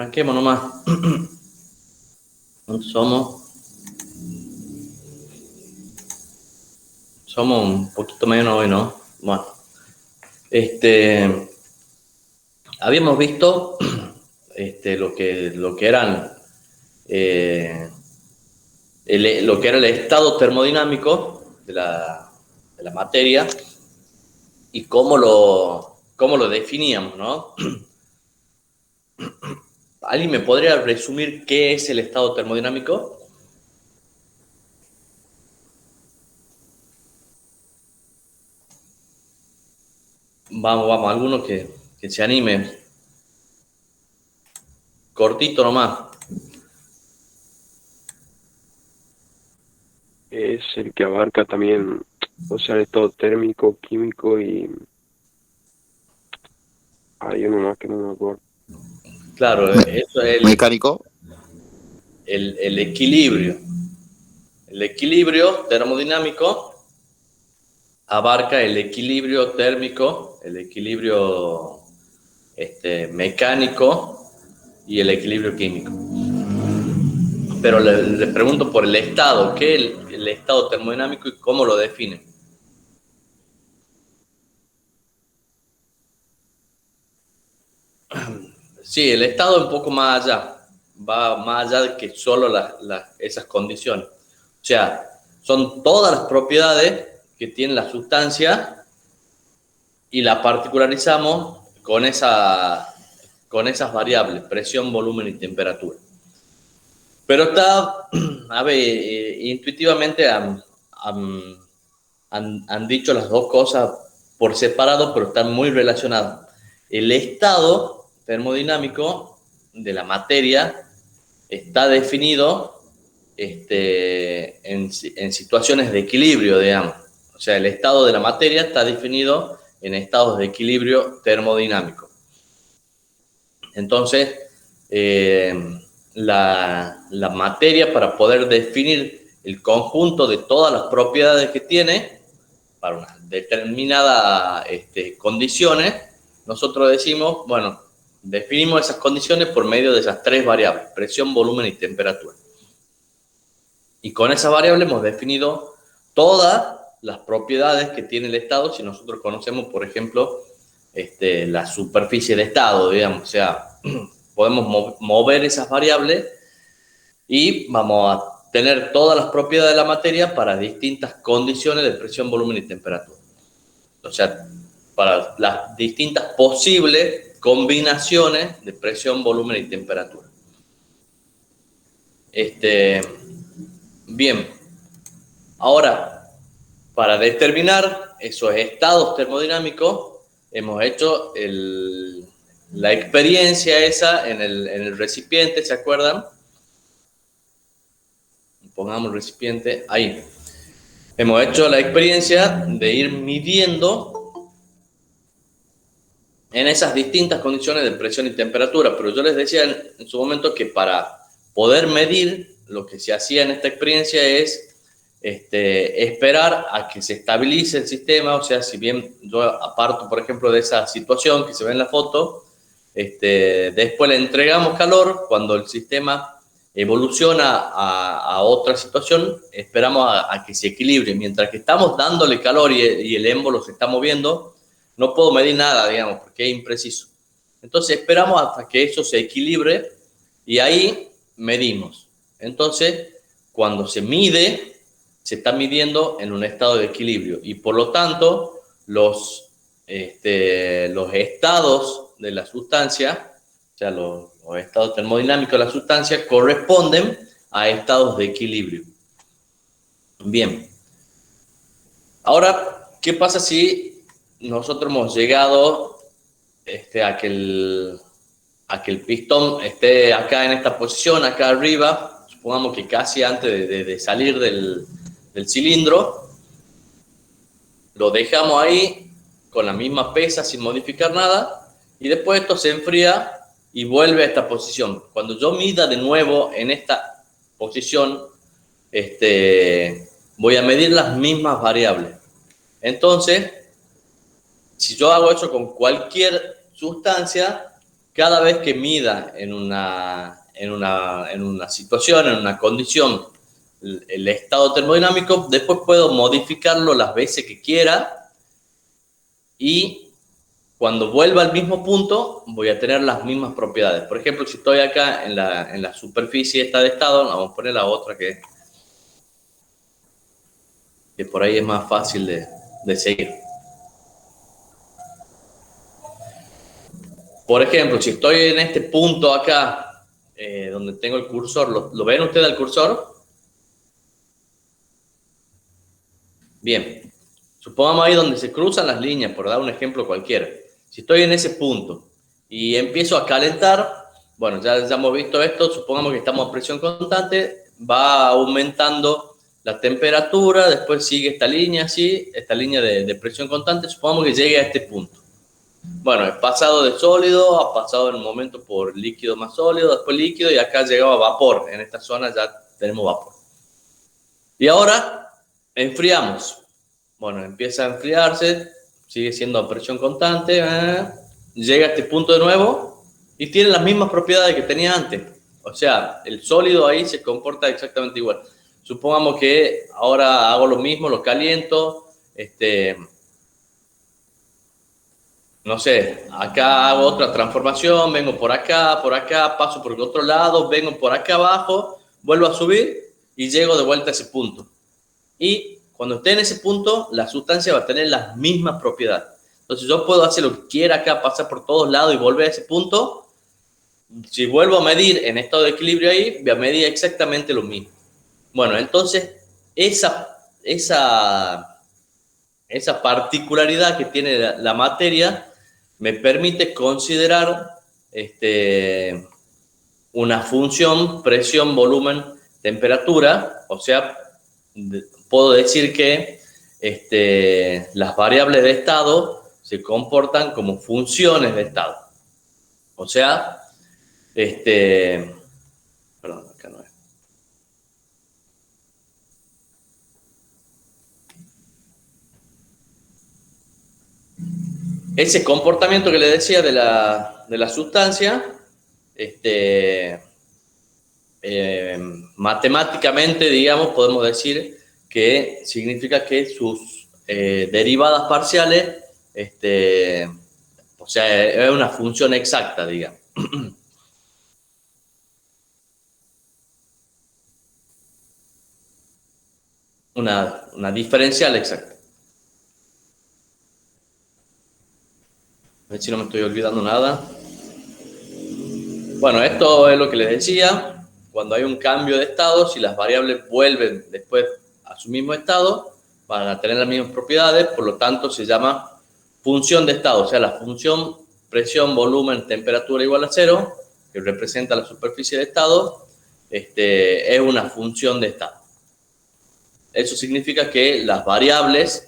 Arranquemos nomás. Somos, somos un poquito menos hoy, ¿no? Bueno, habíamos visto lo que eran lo que era el estado termodinámico de la materia y cómo lo definíamos, ¿no? ¿Alguien me podría resumir qué es el estado termodinámico? Vamos, alguno que se anime. Cortito nomás. Es el que abarca también, o sea, el estado térmico, químico y hay uno más que no me acuerdo. Claro, Me- eso es Mecánico. el equilibrio. El equilibrio termodinámico abarca el equilibrio térmico, el equilibrio mecánico y el equilibrio químico. Pero le pregunto por el estado, ¿qué es el estado termodinámico y cómo lo define? Sí, el estado es un poco más allá, va más allá de que solo esas condiciones. O sea, son todas las propiedades que tiene la sustancia y la particularizamos con esas variables, presión, volumen y temperatura. Pero está, a ver, intuitivamente han dicho las dos cosas por separado, pero están muy relacionadas. El estado termodinámico de la materia está definido en situaciones de equilibrio, digamos. O sea, el estado de la materia está definido en estados de equilibrio termodinámico. Entonces, eh, la materia, para poder definir el conjunto de todas las propiedades que tiene, para una determinada condiciones, nosotros decimos, bueno, definimos esas condiciones por medio de esas tres variables, presión, volumen y temperatura. Y con esas variables hemos definido todas las propiedades que tiene el estado, si nosotros conocemos, por ejemplo, la superficie de estado, digamos, o sea, podemos mover esas variables y vamos a tener todas las propiedades de la materia para distintas condiciones de presión, volumen y temperatura. O sea, para las distintas posibles combinaciones de presión, volumen y temperatura. Bien, ahora, para determinar esos estados termodinámicos, hemos hecho la experiencia esa en el recipiente, ¿se acuerdan? Pongamos el recipiente ahí. Hemos hecho la experiencia de ir midiendo en esas distintas condiciones de presión y temperatura, pero yo les decía en su momento que para poder medir, lo que se hacía en esta experiencia es esperar a que se estabilice el sistema. O sea, si bien yo aparto, por ejemplo, de esa situación que se ve en la foto, después le entregamos calor. Cuando el sistema evoluciona a otra situación, esperamos a que se equilibre. Mientras que estamos dándole calor y el émbolo se está moviendo, no puedo medir nada, digamos, porque es impreciso. Entonces esperamos hasta que eso se equilibre y ahí medimos. Entonces, cuando se mide, se está midiendo en un estado de equilibrio y por lo tanto los estados de la sustancia, o sea, los estados termodinámicos de la sustancia corresponden a estados de equilibrio. Bien, ahora, ¿qué pasa si nosotros hemos llegado a que el pistón esté acá en esta posición, acá arriba, supongamos que casi antes de salir del cilindro, lo dejamos ahí con la misma pesa sin modificar nada y después esto se enfría y vuelve a esta posición. Cuando yo mida de nuevo en esta posición, voy a medir las mismas variables. Entonces, si yo hago eso con cualquier sustancia, cada vez que mida en una situación, en una condición, el estado termodinámico, después puedo modificarlo las veces que quiera y cuando vuelva al mismo punto voy a tener las mismas propiedades. Por ejemplo, si estoy acá en la superficie esta de estado, vamos a poner la otra que por ahí es más fácil de seguir. Por ejemplo, si estoy en este punto acá, donde tengo el cursor, ¿lo ven ustedes al cursor? Bien, supongamos ahí donde se cruzan las líneas, por dar un ejemplo cualquiera. Si estoy en ese punto y empiezo a calentar, bueno, ya hemos visto esto, supongamos que estamos a presión constante, va aumentando la temperatura, después sigue esta línea así, esta línea de presión constante, supongamos que llegue a este punto. Bueno, he pasado de sólido, ha pasado en un momento por líquido más sólido, después líquido y acá llegaba vapor. En esta zona ya tenemos vapor. Y ahora enfriamos. Bueno, empieza a enfriarse, sigue siendo a presión constante, llega a este punto de nuevo y tiene las mismas propiedades que tenía antes. O sea, el sólido ahí se comporta exactamente igual. Supongamos que ahora hago lo mismo, lo caliento, no sé, acá hago otra transformación, vengo por acá, paso por el otro lado, vengo por acá abajo, vuelvo a subir y llego de vuelta a ese punto. Y cuando esté en ese punto, la sustancia va a tener las mismas propiedades. Entonces yo puedo hacer lo que quiera acá, pasar por todos lados y volver a ese punto. Si vuelvo a medir en estado de equilibrio ahí, voy a medir exactamente lo mismo. Bueno, entonces esa particularidad que tiene la materia me permite considerar una función presión, volumen, temperatura. O sea, puedo decir que las variables de estado se comportan como funciones de estado. O sea, perdón, acá no es. Ese comportamiento que le decía de la sustancia, matemáticamente, digamos, podemos decir que significa que sus derivadas parciales, o sea, es una función exacta, digamos. Una diferencial exacta. A ver si no me estoy olvidando nada. Bueno, esto es lo que les decía. Cuando hay un cambio de estado, si las variables vuelven después a su mismo estado, van a tener las mismas propiedades, por lo tanto se llama función de estado, o sea, la función presión, volumen, temperatura igual a 0, que representa la superficie de estado, es una función de estado. Eso significa que las variables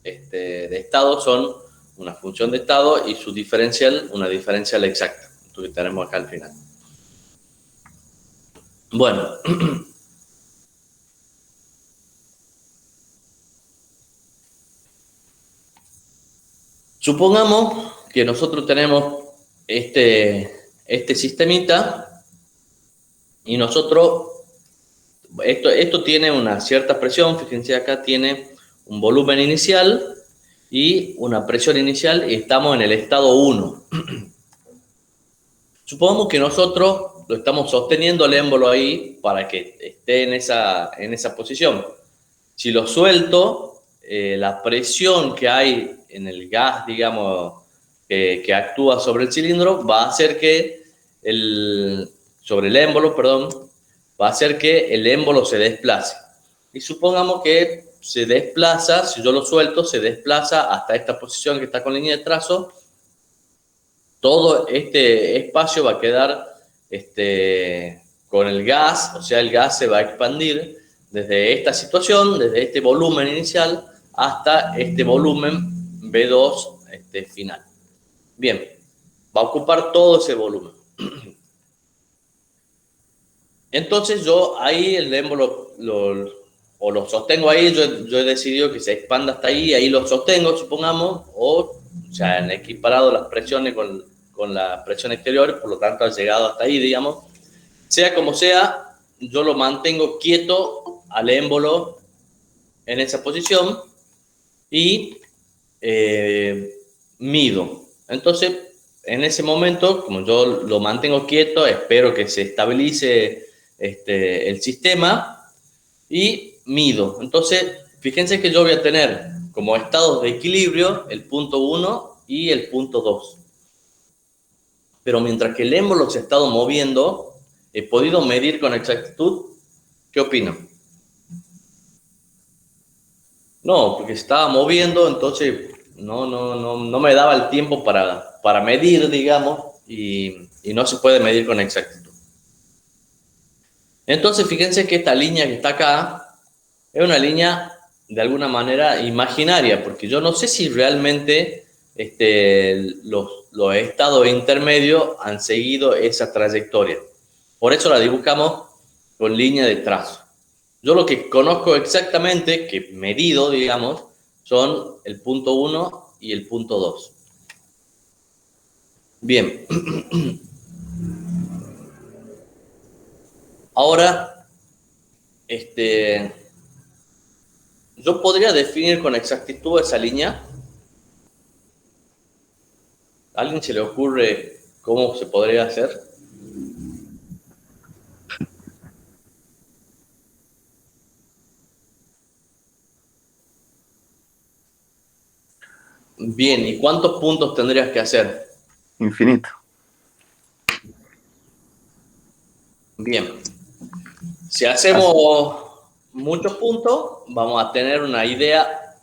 de estado son una función de estado y su diferencial, una diferencial exacta. Esto que tenemos acá al final. Bueno. Supongamos que nosotros tenemos este sistemita y nosotros, esto tiene una cierta presión, fíjense acá tiene un volumen inicial y una presión inicial y estamos en el estado 1. Supongamos que nosotros lo estamos sosteniendo el émbolo ahí para que esté en esa posición. Si lo suelto, la presión que hay en el gas, digamos, que actúa sobre el cilindro, va a hacer que sobre el émbolo, perdón, va a hacer que el émbolo se desplace. Y supongamos que se desplaza, si yo lo suelto, se desplaza hasta esta posición que está con línea de trazo. Todo este espacio va a quedar con el gas, o sea, el gas se va a expandir desde esta situación, desde este volumen inicial, hasta este volumen B2 final. Bien, va a ocupar todo ese volumen. Entonces yo ahí el émbolo lo sostengo ahí, yo he decidido que se expanda hasta ahí lo sostengo, supongamos, o sea, han equiparado las presiones con con la presión exterior, por lo tanto ha llegado hasta ahí, digamos. Sea como sea, yo lo mantengo quieto al émbolo en esa posición y mido. Entonces, en ese momento, como yo lo mantengo quieto, espero que se estabilice el sistema y mido. Entonces, fíjense que yo voy a tener como estados de equilibrio el punto 1 y el punto 2. Pero mientras que el émbolo se ha estado moviendo, he podido medir con exactitud. ¿Qué opinan? No, porque se estaba moviendo, entonces no me daba el tiempo para medir, digamos, y no se puede medir con exactitud. Entonces, fíjense que esta línea que está acá es una línea de alguna manera imaginaria, porque yo no sé si realmente los estados intermedios han seguido esa trayectoria. Por eso la dibujamos con línea de trazo. Yo lo que conozco exactamente, que medido, digamos, son el punto 1 y el punto 2. Bien. Ahora, yo podría definir con exactitud esa línea. ¿A alguien se le ocurre cómo se podría hacer? Bien, ¿y cuántos puntos tendrías que hacer? Infinito. Bien. Si hacemos muchos puntos, vamos a tener una idea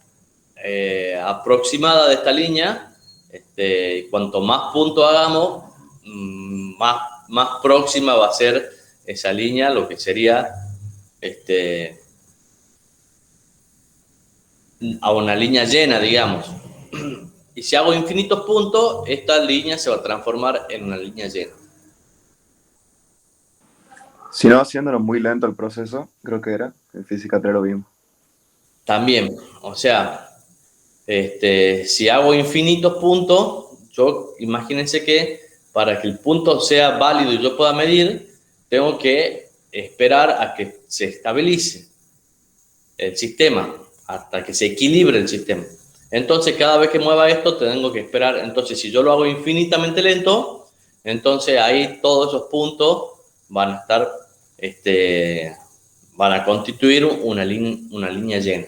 aproximada de esta línea. Cuanto más puntos hagamos, más próxima va a ser esa línea, lo que sería a una línea llena, digamos. Y si hago infinitos puntos, esta línea se va a transformar en una línea llena. Si no, haciéndolo muy lento el proceso, creo que era. En física 3 lo vimos. También, o sea, si hago infinitos puntos, yo imagínense que para que el punto sea válido y yo pueda medir, tengo que esperar a que se estabilice el sistema, hasta que se equilibre el sistema. Entonces, cada vez que mueva esto, tengo que esperar. Entonces, si yo lo hago infinitamente lento, entonces ahí todos esos puntos van a estar, van a constituir una línea llena.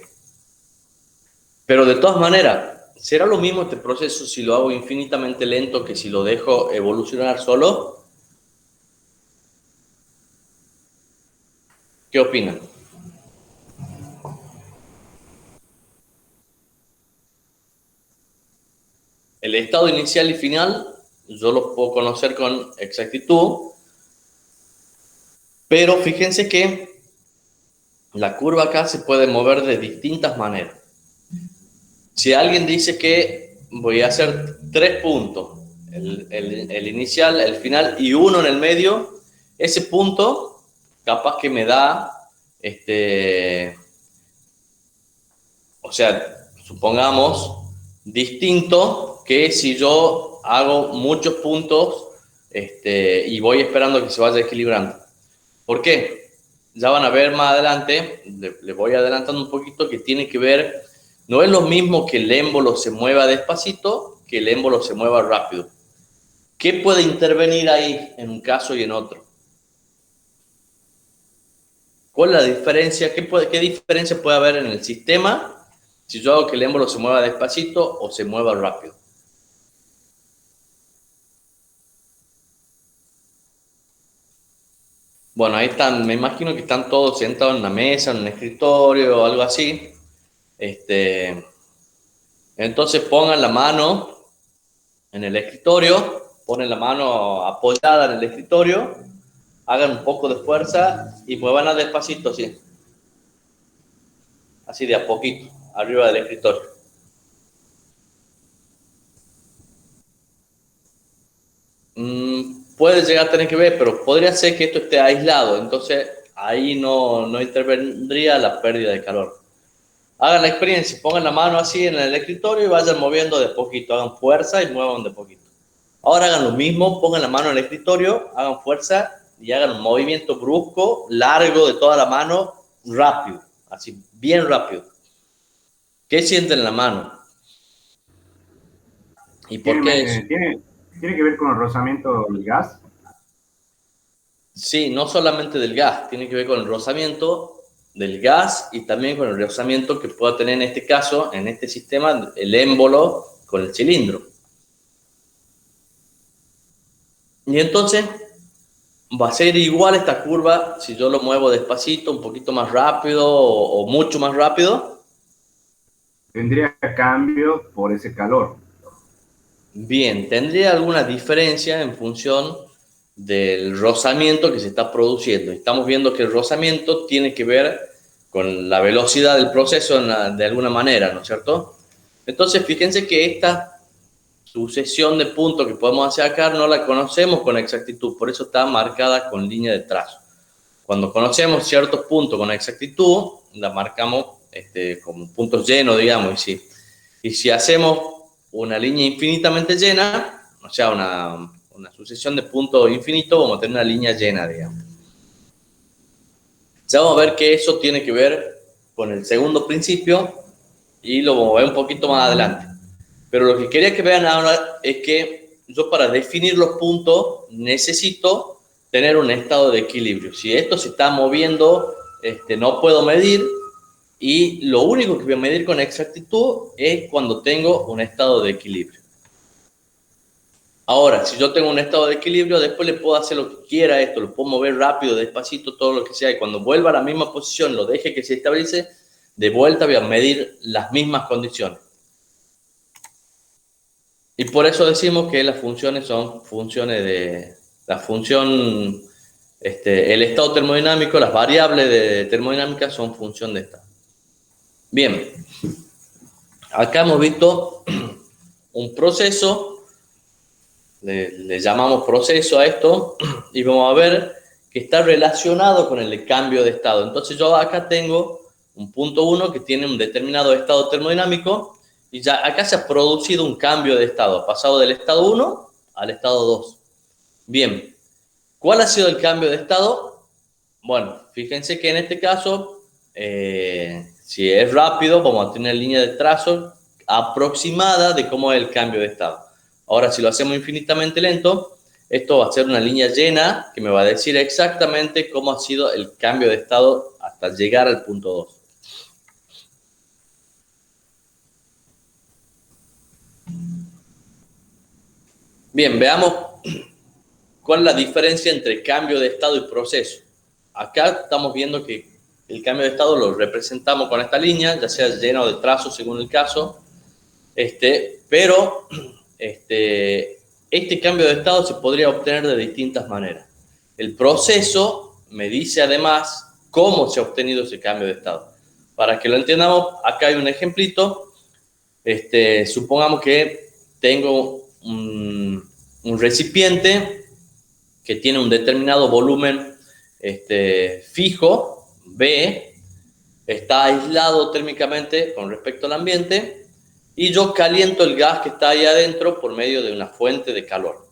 Pero de todas maneras, ¿será lo mismo este proceso si lo hago infinitamente lento que si lo dejo evolucionar solo? ¿Qué opinan? El estado inicial y final yo lo puedo conocer con exactitud, pero fíjense que la curva acá se puede mover de distintas maneras. Si alguien dice que voy a hacer 3 puntos, el inicial, el final y uno en el medio, ese punto capaz que me da, o sea, supongamos, distinto que si yo hago muchos puntos y voy esperando que se vaya equilibrando. ¿Por qué? Ya van a ver más adelante, le voy adelantando un poquito, que tiene que ver, no es lo mismo que el émbolo se mueva despacito que el émbolo se mueva rápido. ¿Qué puede intervenir ahí en un caso y en otro? ¿Cuál es la diferencia? ¿Qué diferencia puede haber en el sistema si yo hago que el émbolo se mueva despacito o se mueva rápido? Bueno, ahí están, me imagino que están todos sentados en una mesa, en un escritorio o algo así. Entonces pongan la mano en el escritorio, ponen la mano apoyada en el escritorio, hagan un poco de fuerza y muevanla despacito, así. Así de a poquito, arriba del escritorio. Puede llegar a tener que ver, pero podría ser que esto esté aislado, entonces ahí no intervendría la pérdida de calor. Hagan la experiencia, pongan la mano así en el escritorio y vayan moviendo de poquito, hagan fuerza y muevan de poquito. Ahora hagan lo mismo, pongan la mano en el escritorio, hagan fuerza y hagan un movimiento brusco, largo de toda la mano, rápido, así, bien rápido. ¿Qué sienten en la mano? ¿Y por qué eso? Tiene que ver con el rozamiento del gas. Sí, no solamente del gas, tiene que ver con el rozamiento del gas y también con el rozamiento que pueda tener en este caso, en este sistema, el émbolo con el cilindro. Y entonces va a ser igual esta curva si yo lo muevo despacito, un poquito más rápido o mucho más rápido. Tendría cambio por ese calor. Bien, tendría alguna diferencia en función del rozamiento que se está produciendo. Estamos viendo que el rozamiento tiene que ver con la velocidad del proceso de alguna manera, ¿no es cierto? Entonces, fíjense que esta sucesión de puntos que podemos hacer acá no la conocemos con exactitud, por eso está marcada con línea de trazo. Cuando conocemos ciertos puntos con exactitud, la marcamos como puntos llenos, digamos, y si hacemos una línea infinitamente llena, o sea, una sucesión de puntos infinitos, vamos a tener una línea llena, digamos. Ya vamos a ver que eso tiene que ver con el segundo principio y lo vamos a ver un poquito más adelante. Pero lo que quería que vean ahora es que yo para definir los puntos necesito tener un estado de equilibrio. Si esto se está moviendo, no puedo medir y lo único que voy a medir con exactitud es cuando tengo un estado de equilibrio. Ahora, si yo tengo un estado de equilibrio, después le puedo hacer lo que quiera a esto, lo puedo mover rápido, despacito, todo lo que sea, y cuando vuelva a la misma posición, lo deje que se estabilice, de vuelta voy a medir las mismas condiciones. Y por eso decimos que las funciones son funciones de la función, el estado termodinámico, las variables de termodinámica son función de estado. Bien, acá hemos visto un proceso, le llamamos proceso a esto, y vamos a ver que está relacionado con el cambio de estado. Entonces yo acá tengo un punto 1 que tiene un determinado estado termodinámico, y ya acá se ha producido un cambio de estado, pasado del estado 1 al estado 2. Bien, ¿cuál ha sido el cambio de estado? Bueno, fíjense que en este caso, si es rápido, vamos a tener línea de trazo aproximada de cómo es el cambio de estado. Ahora, si lo hacemos infinitamente lento, esto va a ser una línea llena que me va a decir exactamente cómo ha sido el cambio de estado hasta llegar al punto 2. Bien, veamos cuál es la diferencia entre cambio de estado y proceso. Acá estamos viendo que el cambio de estado lo representamos con esta línea, ya sea llena o de trazo según el caso, pero este cambio de estado se podría obtener de distintas maneras. El proceso me dice además cómo se ha obtenido ese cambio de estado. Para que lo entendamos, acá hay un ejemplito. Supongamos que tengo un recipiente que tiene un determinado volumen fijo, B, está aislado térmicamente con respecto al ambiente, y yo caliento el gas que está ahí adentro por medio de una fuente de calor.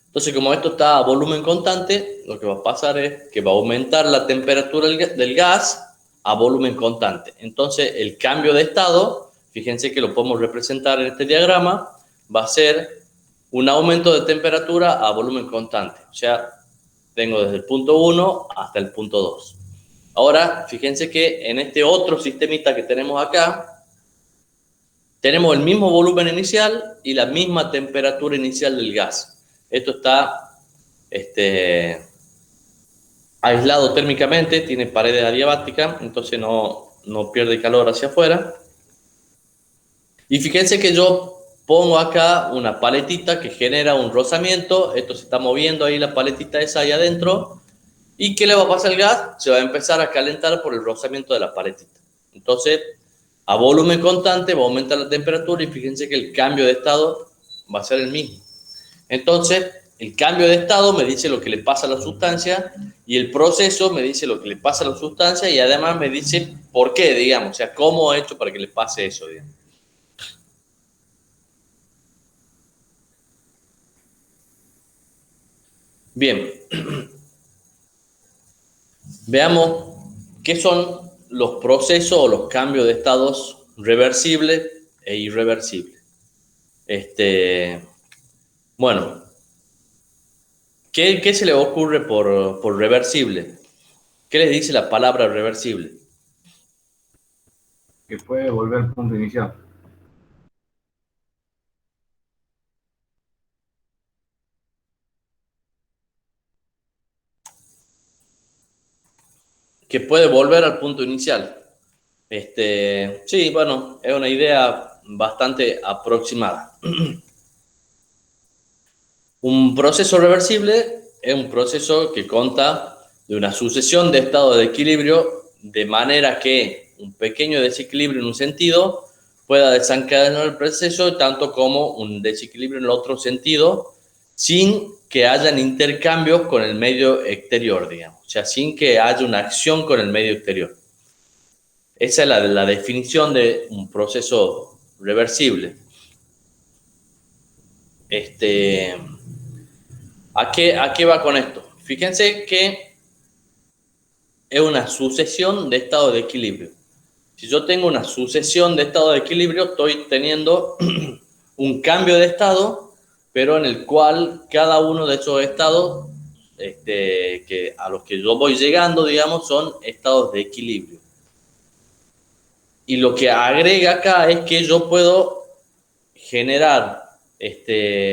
Entonces, como esto está a volumen constante, lo que va a pasar es que va a aumentar la temperatura del gas a volumen constante. Entonces, el cambio de estado, fíjense que lo podemos representar en este diagrama, va a ser un aumento de temperatura a volumen constante. O sea, tengo desde el punto 1 hasta el punto 2. Ahora, fíjense que en este otro sistemita que tenemos acá, tenemos el mismo volumen inicial y la misma temperatura inicial del gas. Esto está aislado térmicamente, tiene paredes adiabáticas, entonces no pierde calor hacia afuera. Y fíjense que yo pongo acá una paletita que genera un rozamiento, esto se está moviendo ahí la paletita esa ahí adentro, ¿y qué le va a pasar al gas? Se va a empezar a calentar por el rozamiento de la paletita. Entonces, a volumen constante va a aumentar la temperatura y fíjense que el cambio de estado va a ser el mismo. Entonces, el cambio de estado me dice lo que le pasa a la sustancia y el proceso me dice lo que le pasa a la sustancia y además me dice por qué, digamos, o sea, cómo he hecho para que le pase eso, digamos. Bien, veamos qué son los procesos o los cambios de estados reversibles e irreversibles. Bueno, ¿qué se le ocurre por reversible? ¿Qué les dice la palabra reversible? Que puede volver al punto inicial. Que puede volver al punto inicial. Sí, bueno, es una idea bastante aproximada. Un proceso reversible es un proceso que consta de una sucesión de estados de equilibrio de manera que un pequeño desequilibrio en un sentido pueda desencadenar el proceso, tanto como un desequilibrio en el otro sentido, sin que hayan intercambios con el medio exterior, digamos. O sea, sin que haya una acción con el medio exterior. Esa es la definición de un proceso reversible. ¿A qué va con esto? Fíjense que es una sucesión de estados de equilibrio. Si yo tengo una sucesión de estados de equilibrio, estoy teniendo un cambio de estado, pero en el cual cada uno de esos estados a los que yo voy llegando, digamos, son estados de equilibrio. Y lo que agrega acá es que yo puedo generar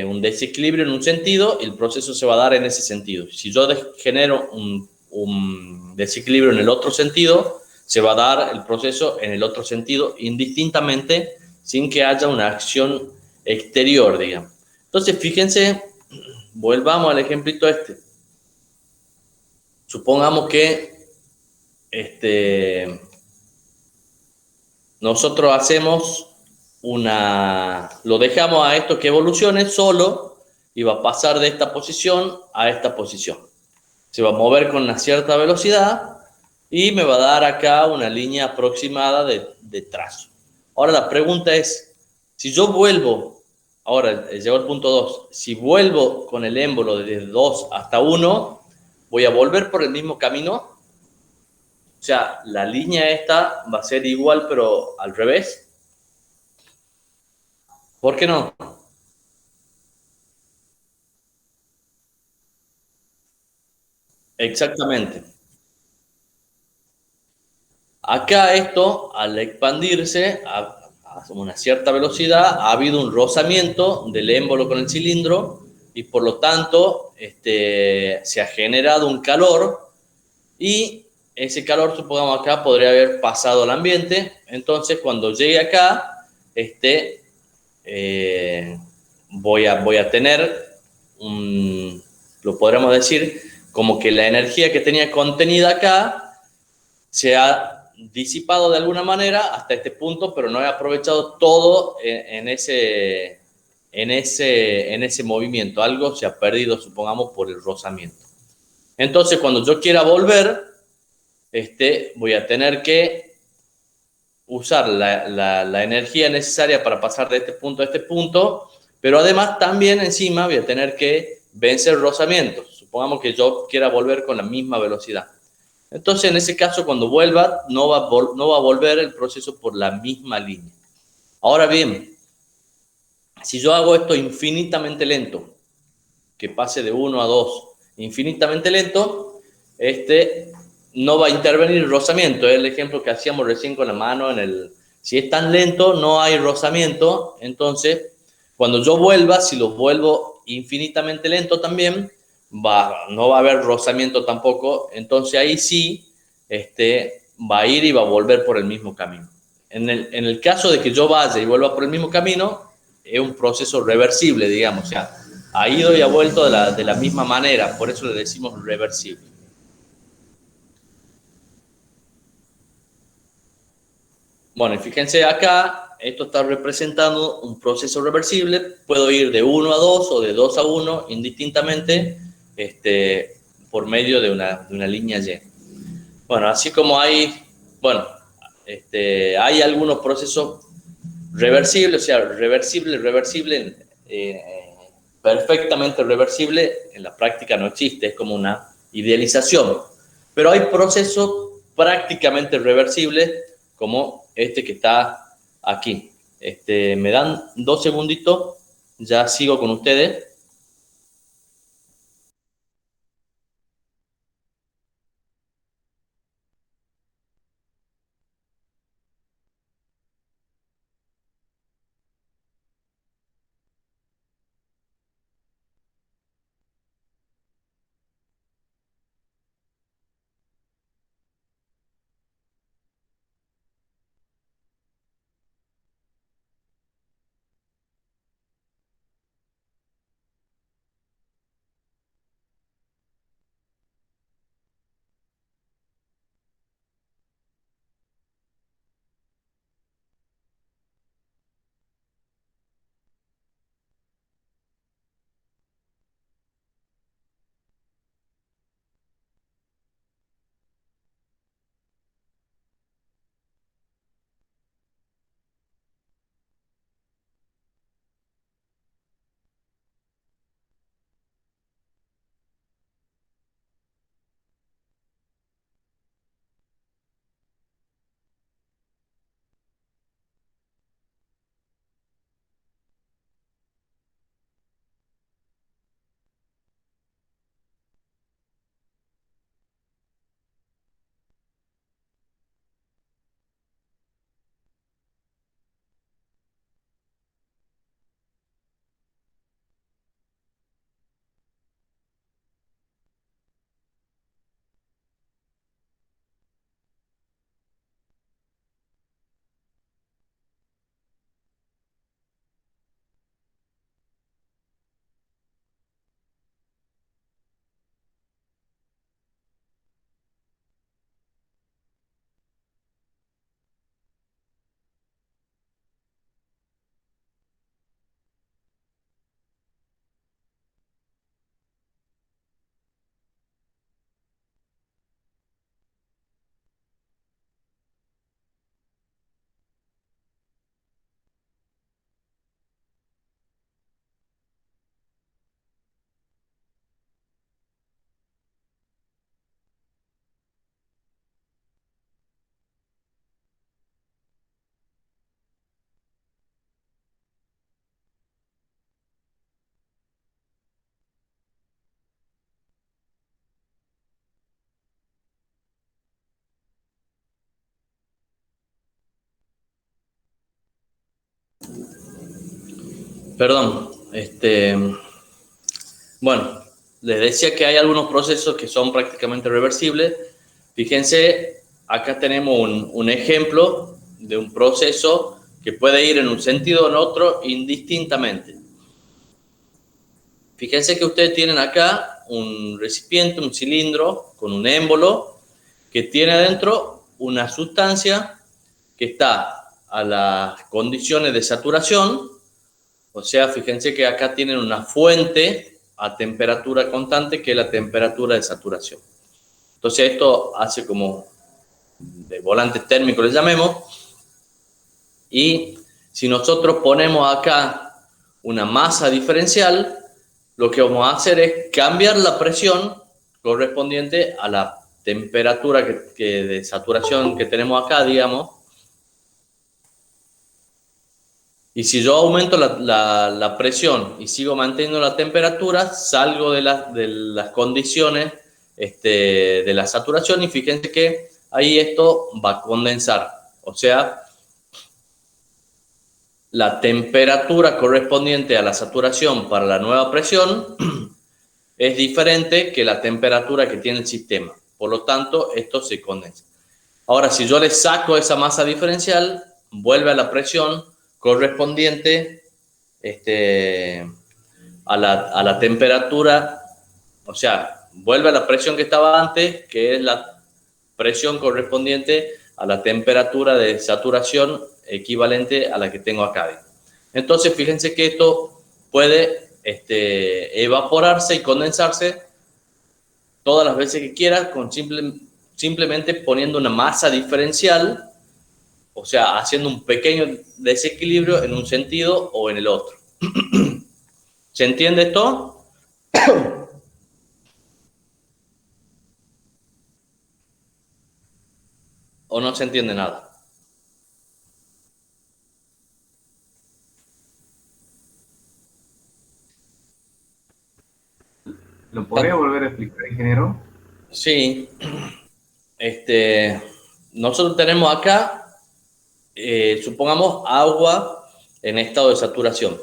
un desequilibrio en un sentido y el proceso se va a dar en ese sentido. Si yo genero un desequilibrio en el otro sentido, se va a dar el proceso en el otro sentido indistintamente sin que haya una acción exterior, digamos. Entonces, fíjense, volvamos al ejemplito Supongamos que nosotros hacemos lo dejamos a esto que evolucione solo y va a pasar de esta posición a esta posición. Se va a mover con una cierta velocidad y me va a dar acá una línea aproximada de trazo. Ahora la pregunta es, si yo vuelvo, ahora llegó el punto 2, si vuelvo con el émbolo de 2 hasta 1, ¿voy a volver por el mismo camino? O sea, la línea esta va a ser igual pero al revés. ¿Por qué no? Exactamente. Acá esto, al expandirse a una cierta velocidad, ha habido un rozamiento del émbolo con el cilindro y por lo tanto se ha generado un calor y ese calor, supongamos acá, podría haber pasado al ambiente. Entonces, cuando llegue acá, voy a tener, lo podríamos decir, como que la energía que tenía contenida acá se ha disipado de alguna manera hasta este punto, pero no he aprovechado todo en ese movimiento. Algo se ha perdido, supongamos, por el rozamiento. Entonces, cuando yo quiera volver, voy a tener que usar la energía necesaria para pasar de este punto a este punto, pero además también encima voy a tener que vencer rozamientos. Supongamos que yo quiera volver con la misma velocidad. Entonces, en ese caso, cuando vuelva, no va a volver el proceso por la misma línea. Ahora bien, si yo hago esto infinitamente lento, que pase de 1 a 2, infinitamente lento, no va a intervenir el rozamiento. Es el ejemplo que hacíamos recién con la mano. Si es tan lento, no hay rozamiento. Entonces, cuando yo vuelva, si lo vuelvo infinitamente lento también, no va a haber rozamiento tampoco. Entonces, ahí sí va a ir y va a volver por el mismo camino. En el caso de que yo vaya y vuelva por el mismo camino, es un proceso reversible, digamos. O sea, ha ido y ha vuelto de la misma manera. Por eso le decimos reversible. Bueno, y fíjense acá, esto está representando un proceso reversible. Puedo ir de 1 a 2 o de 2 a 1 indistintamente por medio de una línea Y. Bueno, así como hay algunos procesos reversibles, o sea, reversible, perfectamente reversible en la práctica no existe, es como una idealización. Pero hay procesos prácticamente reversibles como este que está aquí. Me dan 2 segunditos, ya sigo con ustedes. Perdón, bueno, les decía que hay algunos procesos que son prácticamente reversibles. Fíjense, acá tenemos un ejemplo de un proceso que puede ir en un sentido o en otro indistintamente. Fíjense que ustedes tienen acá un recipiente, un cilindro con un émbolo que tiene adentro una sustancia que está a las condiciones de saturación. O sea, fíjense que acá tienen una fuente a temperatura constante, que es la temperatura de saturación. Entonces esto hace como de volante térmico, le llamemos. Y si nosotros ponemos acá una masa diferencial, lo que vamos a hacer es cambiar la presión correspondiente a la temperatura de saturación que tenemos acá, digamos. Y si yo aumento la presión y sigo manteniendo la temperatura, salgo de las condiciones de la saturación y fíjense que ahí esto va a condensar. O sea, la temperatura correspondiente a la saturación para la nueva presión es diferente que la temperatura que tiene el sistema. Por lo tanto, esto se condensa. Ahora, si yo le saco esa masa diferencial, vuelve a la presión correspondiente a la temperatura, o sea, vuelve a la presión que estaba antes, que es la presión correspondiente a la temperatura de saturación equivalente a la que tengo acá. Entonces, fíjense que esto puede evaporarse y condensarse todas las veces que quiera simplemente poniendo una masa diferencial, o sea, haciendo un pequeño desequilibrio en un sentido o en el otro. ¿Se entiende esto? ¿O no se entiende nada? ¿Lo podría volver a explicar, ingeniero? Sí. Nosotros tenemos acá, supongamos, agua en estado de saturación.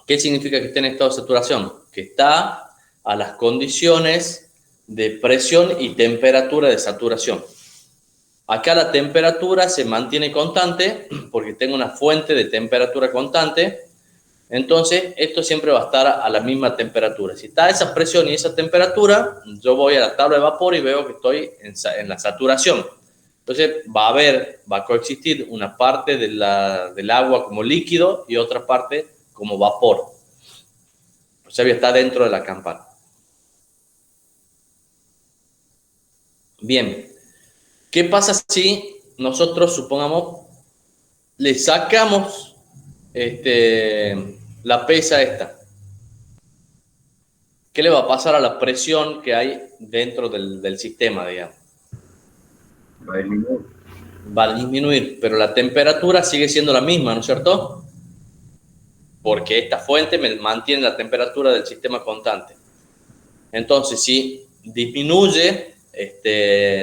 ¿Qué significa que esté en estado de saturación? Que está a las condiciones de presión y temperatura de saturación. Acá la temperatura se mantiene constante porque tengo una fuente de temperatura constante. Entonces, esto siempre va a estar a la misma temperatura. Si está esa presión y esa temperatura, yo voy a la tabla de vapor y veo que estoy en la saturación. Entonces, va a coexistir una parte del agua como líquido y otra parte como vapor. O sea, está dentro de la campana. Bien. ¿Qué pasa si nosotros, supongamos, le sacamos la pesa esta? ¿Qué le va a pasar a la presión que hay dentro del sistema, digamos? Va a disminuir. Va a disminuir, pero la temperatura sigue siendo la misma, ¿no es cierto? Porque esta fuente me mantiene la temperatura del sistema constante. Entonces, si disminuye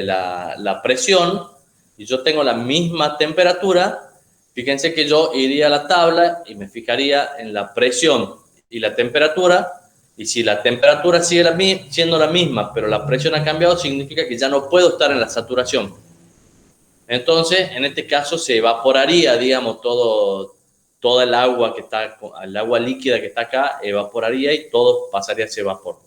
la presión y yo tengo la misma temperatura, fíjense que yo iría a la tabla y me fijaría en la presión y la temperatura. Y si la temperatura sigue siendo la misma, pero la presión ha cambiado, significa que ya no puedo estar en la saturación. Entonces, en este caso, se evaporaría, digamos, toda el agua el agua líquida que está acá, evaporaría y todo pasaría a ese vapor.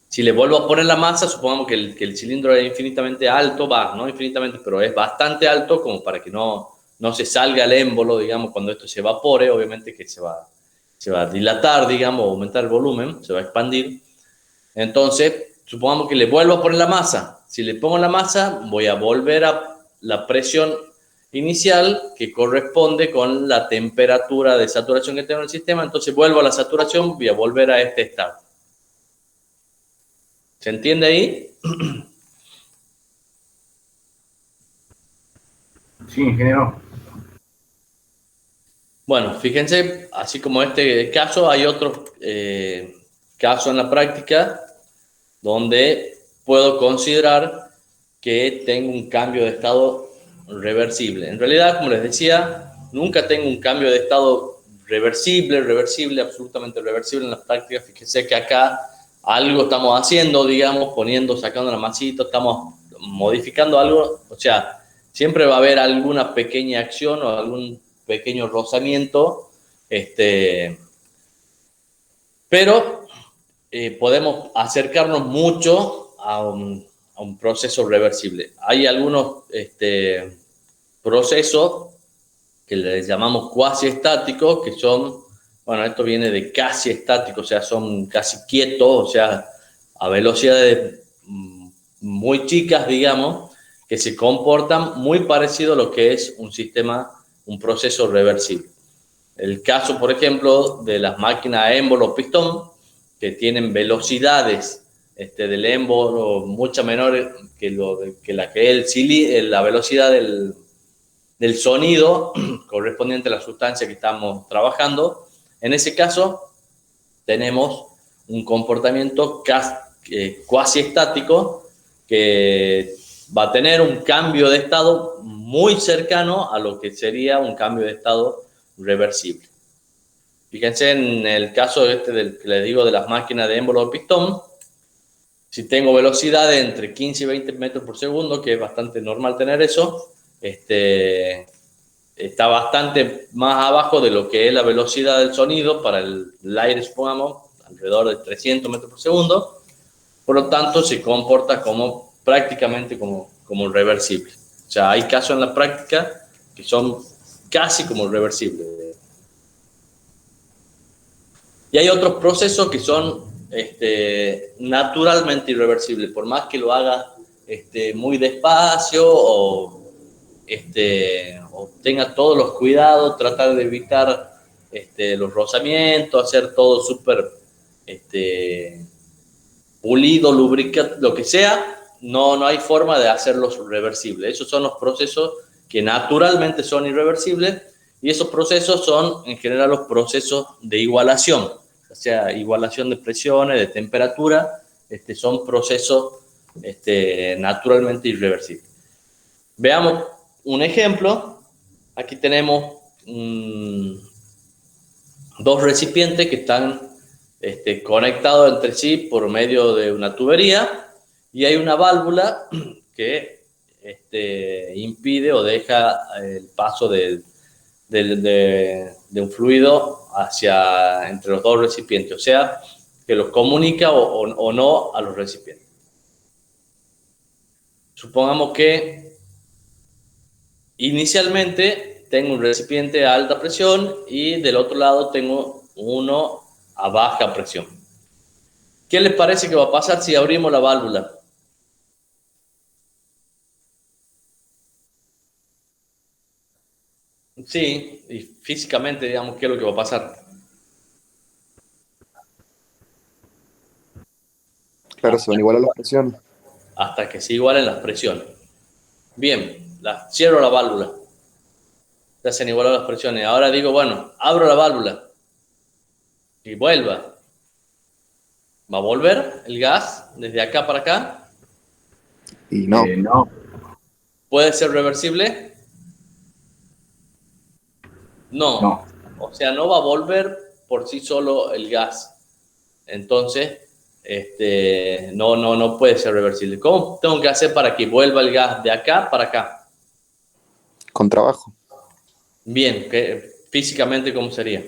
Si le vuelvo a poner la masa, supongamos que el cilindro es infinitamente alto, no infinitamente, pero es bastante alto como para que no se salga el émbolo, digamos, cuando esto se evapore, obviamente que se va a dilatar, digamos, aumentar el volumen, se va a expandir. Entonces, supongamos que le vuelvo a poner la masa. Si le pongo la masa, voy a volver a la presión inicial que corresponde con la temperatura de saturación que tengo en el sistema. Entonces, vuelvo a la saturación, voy a volver a este estado. ¿Se entiende ahí? Sí, ingeniero. Bueno, fíjense, así como este caso, hay otros casos en la práctica donde puedo considerar que tengo un cambio de estado reversible. En realidad, como les decía, nunca tengo un cambio de estado reversible, absolutamente reversible en la práctica. Fíjense que acá algo estamos haciendo, digamos, sacando la masita, estamos modificando algo, o sea, siempre va a haber alguna pequeña acción o algún pequeño rozamiento, pero podemos acercarnos mucho a un proceso reversible. Hay algunos procesos que les llamamos cuasi estáticos, que son, bueno, esto viene de casi estático, o sea, son casi quietos, o sea, a velocidades muy chicas, digamos, que se comportan muy parecido a lo que es un proceso reversible. El caso, por ejemplo, de las máquinas émbolo o pistón, que tienen velocidades del émbolo mucho menores que la velocidad del sonido correspondiente a la sustancia que estamos trabajando. En ese caso, tenemos un comportamiento cuasi estático que va a tener un cambio de estado muy cercano a lo que sería un cambio de estado reversible. Fíjense en el caso que les digo de las máquinas de émbolo o pistón, si tengo velocidad de entre 15 y 20 metros por segundo, que es bastante normal tener eso, está bastante más abajo de lo que es la velocidad del sonido para el aire, supongamos, alrededor de 300 metros por segundo. Por lo tanto, se comporta prácticamente como reversible. O sea, hay casos en la práctica que son casi como reversibles. Y hay otros procesos que son naturalmente irreversibles, por más que lo haga muy despacio o tenga todos los cuidados, tratar de evitar los rozamientos, hacer todo súper pulido, lubricado, lo que sea, no hay forma de hacerlos reversibles. Esos son los procesos que naturalmente son irreversibles, y esos procesos son en general los procesos de igualación, o sea, igualación de presiones, de temperatura, son procesos naturalmente irreversibles. Veamos un ejemplo. Aquí tenemos dos recipientes que están conectados entre sí por medio de una tubería, y hay una válvula que impide o deja el paso de un fluido entre los dos recipientes, o sea, que los comunica o no a los recipientes. Supongamos que inicialmente tengo un recipiente a alta presión y del otro lado tengo uno a baja presión. ¿Qué les parece que va a pasar si abrimos la válvula? Sí, y físicamente, digamos, ¿qué es lo que va a pasar? Claro, se van igual a las presiones. Hasta que se igualen las presiones. Bien, cierro la válvula. Ya se han igualado las presiones. Ahora digo, bueno, abro la válvula y vuelva. ¿Va a volver el gas desde acá para acá? Y no. No. ¿Puede ser reversible? No. O sea, no va a volver por sí solo el gas. Entonces, no puede ser reversible. ¿Cómo tengo que hacer para que vuelva el gas de acá para acá? Con trabajo. Bien, físicamente, ¿cómo sería?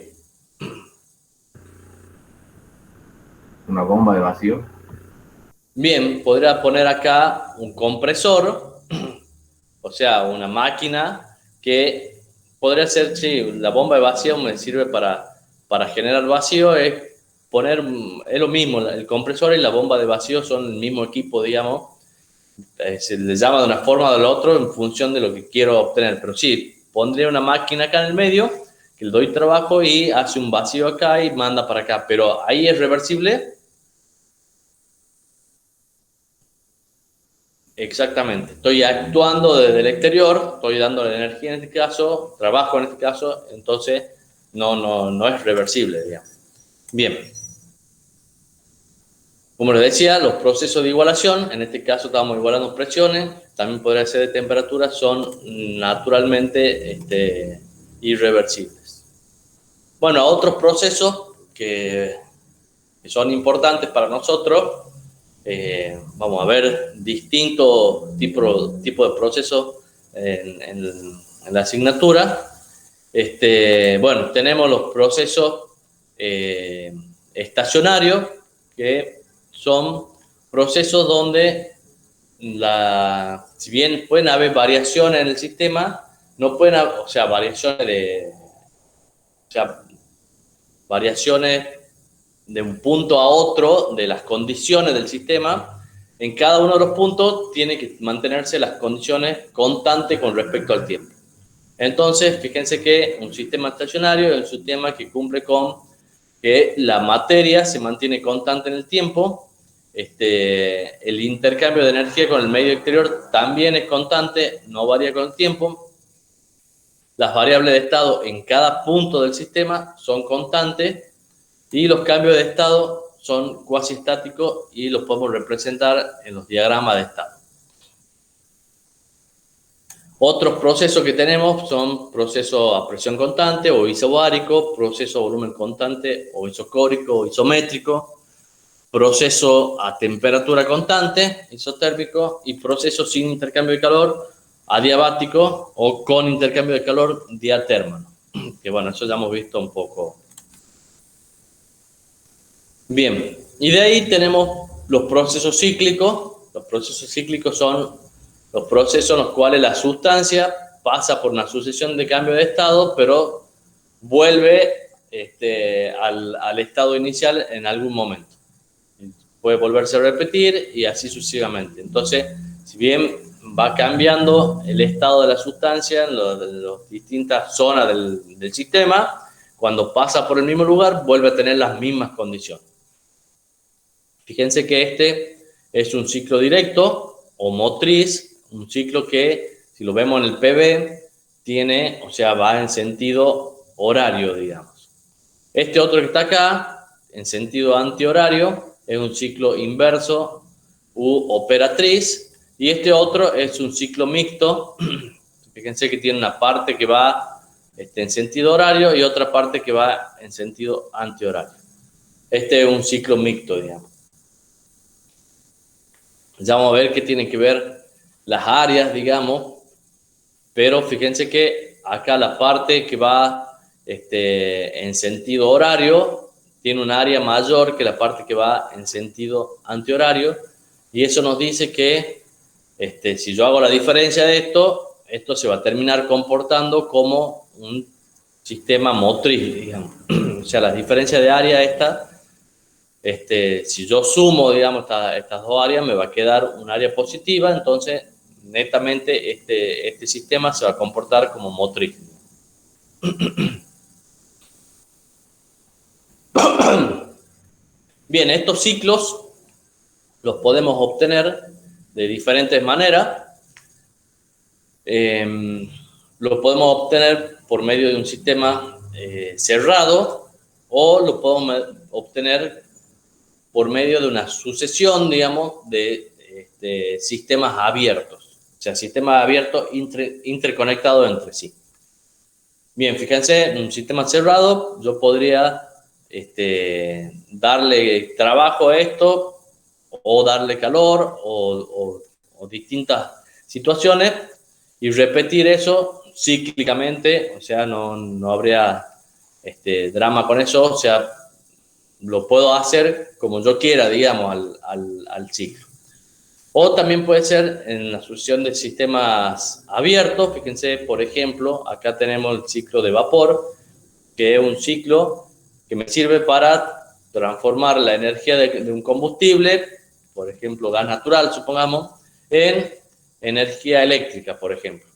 Una bomba de vacío. Bien, podría poner acá un compresor, o sea, una máquina que podría ser, sí, la bomba de vacío me sirve para generar vacío, es lo mismo, el compresor y la bomba de vacío son el mismo equipo, digamos, se le llama de una forma o de la otra en función de lo que quiero obtener, pero sí, pondría una máquina acá en el medio, que le doy trabajo y hace un vacío acá y manda para acá, pero ahí es reversible. Exactamente, estoy actuando desde el exterior, estoy dando la energía en este caso, trabajo en este caso, entonces no es reversible, digamos. Bien. Como les decía, los procesos de igualación, en este caso estamos igualando presiones, también podría ser de temperatura, son naturalmente irreversibles. Bueno, otros procesos que son importantes para nosotros. Vamos a ver distintos tipos de procesos en la asignatura. Bueno, tenemos los procesos estacionarios, que son procesos donde si bien pueden haber variaciones en el sistema, no pueden haber, o sea, variaciones de un punto a otro de las condiciones del sistema. En cada uno de los puntos tiene que mantenerse las condiciones constantes con respecto al tiempo. Entonces, fíjense que un sistema estacionario es un sistema que cumple con que la materia se mantiene constante en el tiempo, el intercambio de energía con el medio exterior también es constante, no varía con el tiempo. Las variables de estado en cada punto del sistema son constantes, y los cambios de estado son cuasi estáticos y los podemos representar en los diagramas de estado. Otros procesos que tenemos son procesos a presión constante o isobárico, proceso a volumen constante o isocórico o isométrico, proceso a temperatura constante, isotérmico, y proceso sin intercambio de calor, adiabático, o con intercambio de calor, diatérmico. Que bueno, eso ya hemos visto un poco. Bien, y de ahí tenemos los procesos cíclicos. Los procesos cíclicos son los procesos en los cuales la sustancia pasa por una sucesión de cambios de estado, pero vuelve al estado inicial en algún momento. Puede volverse a repetir y así sucesivamente. Entonces, si bien va cambiando el estado de la sustancia en las distintas zonas del sistema, cuando pasa por el mismo lugar, vuelve a tener las mismas condiciones. Fíjense que este es un ciclo directo o motriz, un ciclo que, si lo vemos en el PV, tiene, o sea, va en sentido horario, digamos. Este otro que está acá, en sentido antihorario, es un ciclo inverso u operatriz, y este otro es un ciclo mixto. Fíjense que tiene una parte que va en sentido horario y otra parte que va en sentido antihorario. Este es un ciclo mixto, digamos. Ya vamos a ver qué tienen que ver las áreas, digamos, pero fíjense que acá la parte que va en sentido horario tiene un área mayor que la parte que va en sentido antihorario, y eso nos dice que si yo hago la diferencia de esto se va a terminar comportando como un sistema motriz, digamos. O sea, la diferencia de área esta, si yo sumo, digamos, estas dos áreas, me va a quedar un área positiva, entonces netamente este sistema se va a comportar como motriz. Bien, estos ciclos los podemos obtener de diferentes maneras. Lo podemos obtener por medio de un sistema cerrado, o lo podemos obtener por medio de una sucesión, digamos, de sistemas abiertos. O sea, sistemas abiertos interconectados entre sí. Bien, fíjense, en un sistema cerrado yo podría darle trabajo a esto, o darle calor, o distintas situaciones, y repetir eso cíclicamente. O sea, no habría drama con eso. O sea, lo puedo hacer como yo quiera, digamos, al ciclo. O también puede ser en la sucesión de sistemas abiertos. Fíjense, por ejemplo, acá tenemos el ciclo de vapor, que es un ciclo que me sirve para transformar la energía de un combustible, por ejemplo, gas natural, supongamos, en energía eléctrica, por ejemplo.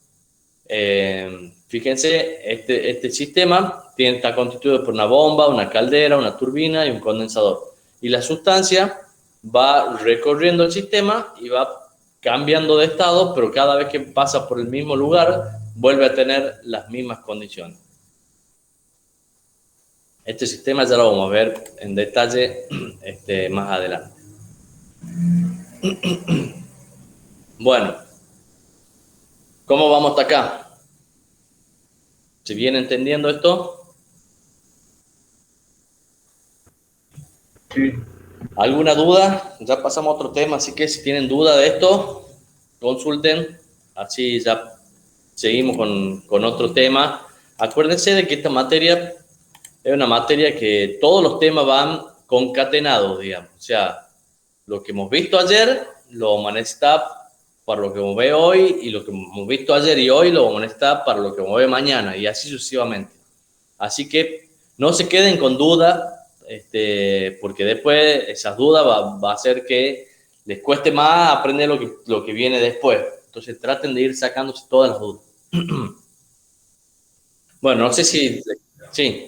Fíjense, este sistema está constituido por una bomba, una caldera, una turbina y un condensador. Y la sustancia va recorriendo el sistema y va cambiando de estado, pero cada vez que pasa por el mismo lugar, vuelve a tener las mismas condiciones. Este sistema ya lo vamos a ver en detalle más adelante. Bueno, ¿cómo vamos hasta acá? ¿Se viene entendiendo esto? Sí. ¿Alguna duda? Ya pasamos a otro tema, así que si tienen duda de esto, consulten. Así ya seguimos con otro tema. Acuérdense de que esta materia es una materia que todos los temas van concatenados, digamos. O sea, lo que hemos visto ayer lo vamos a necesitar para lo que vamos a ver hoy, y lo que hemos visto ayer y hoy lo vamos a necesitar para lo que vamos a ver mañana, y así sucesivamente. Así que no se queden con dudas, porque después esas dudas va a hacer que les cueste más aprender lo que viene después. Entonces traten de ir sacándose todas las dudas. Bueno, no sé si... Sí.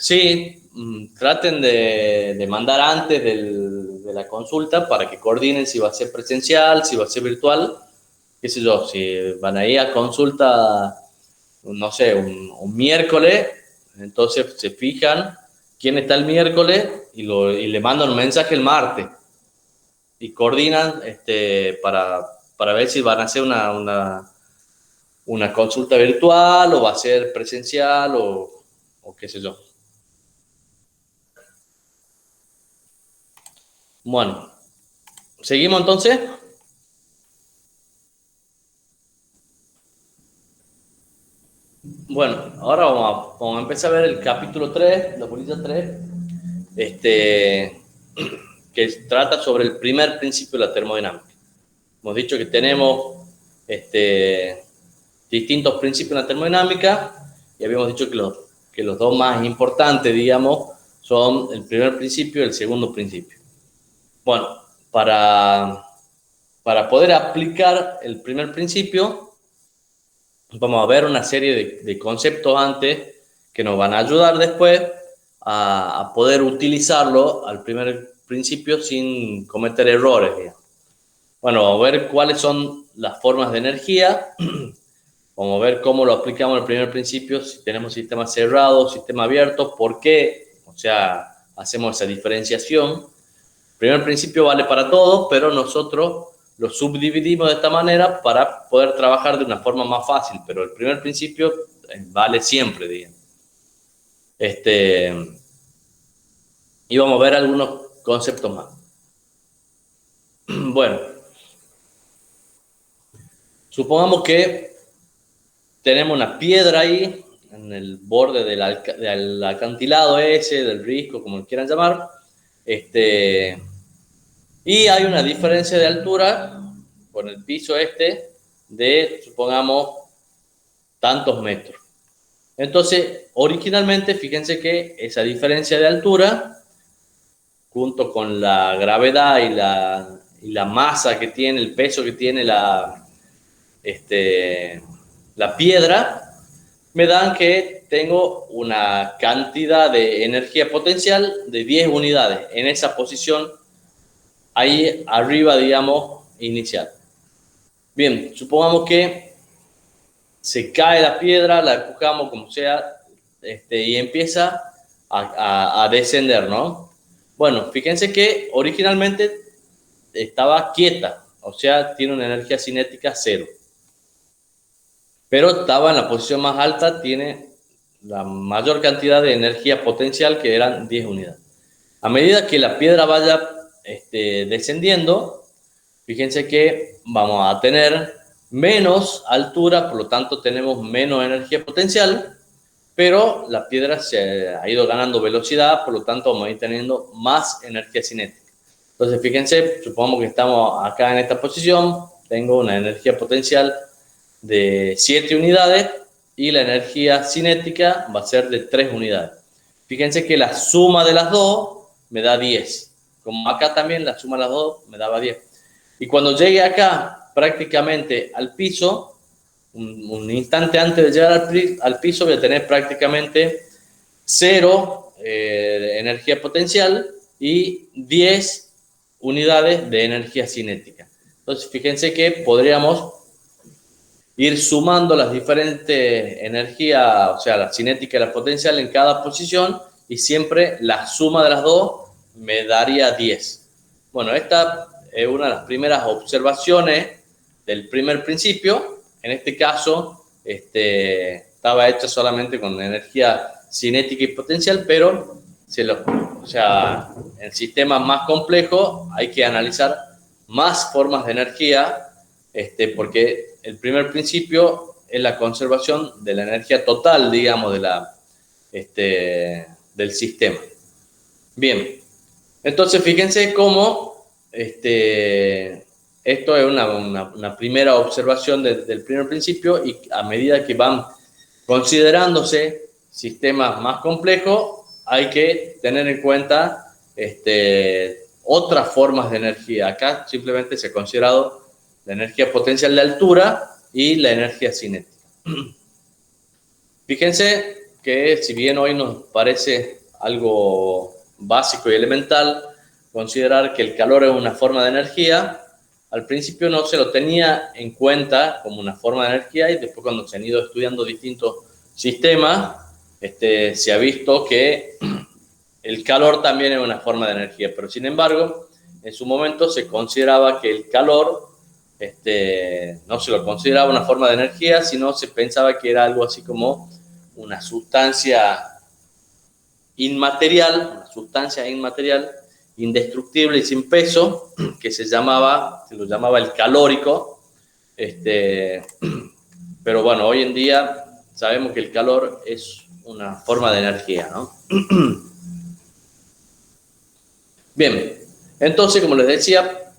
Sí, traten de mandar antes de la consulta para que coordinen si va a ser presencial, si va a ser virtual, qué sé yo, si van a ir a consulta, no sé, un miércoles, entonces se fijan quién está el miércoles y le mandan un mensaje el martes y coordinan para ver si van a hacer una consulta virtual o va a ser presencial o qué sé yo. Bueno, ¿seguimos entonces? Bueno, ahora vamos a empezar a ver el capítulo 3, la bolilla 3, que trata sobre el primer principio de la termodinámica. Hemos dicho que tenemos distintos principios en la termodinámica, y habíamos dicho que los dos más importantes, digamos, son el primer principio y el segundo principio. Bueno, para para poder aplicar el primer principio, vamos a ver una serie de conceptos antes que nos van a ayudar después a poder utilizarlo al primer principio sin cometer errores, digamos. Bueno, vamos a ver cuáles son las formas de energía. Vamos a ver cómo lo aplicamos al primer principio, si tenemos sistema cerrado, sistema abierto, por qué, o sea, hacemos esa diferenciación. El primer principio vale para todos, pero nosotros lo subdividimos de esta manera para poder trabajar de una forma más fácil, pero el primer principio vale siempre, digamos. Y vamos a ver algunos conceptos más. Bueno, supongamos que tenemos una piedra ahí en el borde del acantilado ese, del risco, como lo quieran llamar. Y hay una diferencia de altura con el piso de, supongamos, tantos metros. Entonces, originalmente, fíjense que esa diferencia de altura, junto con la gravedad y la masa que tiene, el peso que tiene la piedra, me dan que tengo una cantidad de energía potencial de 10 unidades en esa posición ahí arriba, digamos, inicial. Bien, supongamos que se cae la piedra, la empujamos como sea, y empieza a descender, ¿no? Bueno, fíjense que originalmente estaba quieta, o sea, tiene una energía cinética 0. Pero estaba en la posición más alta, tiene la mayor cantidad de energía potencial, que eran 10 unidades. A medida que la piedra vaya descendiendo, fíjense que vamos a tener menos altura, por lo tanto tenemos menos energía potencial, pero la piedra se ha ido ganando velocidad, por lo tanto vamos a ir teniendo más energía cinética. Entonces fíjense, supongamos que estamos acá en esta posición, tengo una energía potencial de 7 unidades y la energía cinética va a ser de 3 unidades. Fíjense que la suma de las dos me da 10. Como acá también la suma de las dos me daba 10. Y cuando llegue acá prácticamente al piso, un instante antes de llegar al piso, voy a tener prácticamente 0 energía potencial y 10 unidades de energía cinética. Entonces fíjense que podríamos ir sumando las diferentes energías, o sea, la cinética y la potencial en cada posición, y siempre la suma de las dos me daría 10. Bueno, esta es una de las primeras observaciones del primer principio. En este caso, estaba hecha solamente con energía cinética y potencial, pero o sea, en sistemas más complejos hay que analizar más formas de energía, porque el primer principio es la conservación de la energía total, digamos, del sistema. Bien, entonces fíjense cómo esto es una primera observación del primer principio, y a medida que van considerándose sistemas más complejos, hay que tener en cuenta otras formas de energía. Acá simplemente se ha considerado la energía potencial de altura y la energía cinética. Fíjense que si bien hoy nos parece algo básico y elemental considerar que el calor es una forma de energía, al principio no se lo tenía en cuenta como una forma de energía, y después cuando se han ido estudiando distintos sistemas, se ha visto que el calor también es una forma de energía, pero sin embargo, en su momento se consideraba que el calor no se lo consideraba una forma de energía, sino se pensaba que era algo así como una sustancia inmaterial, indestructible y sin peso, que se lo llamaba el calórico. Pero bueno, hoy en día sabemos que el calor es una forma de energía, ¿no? Bien, entonces, como les decía,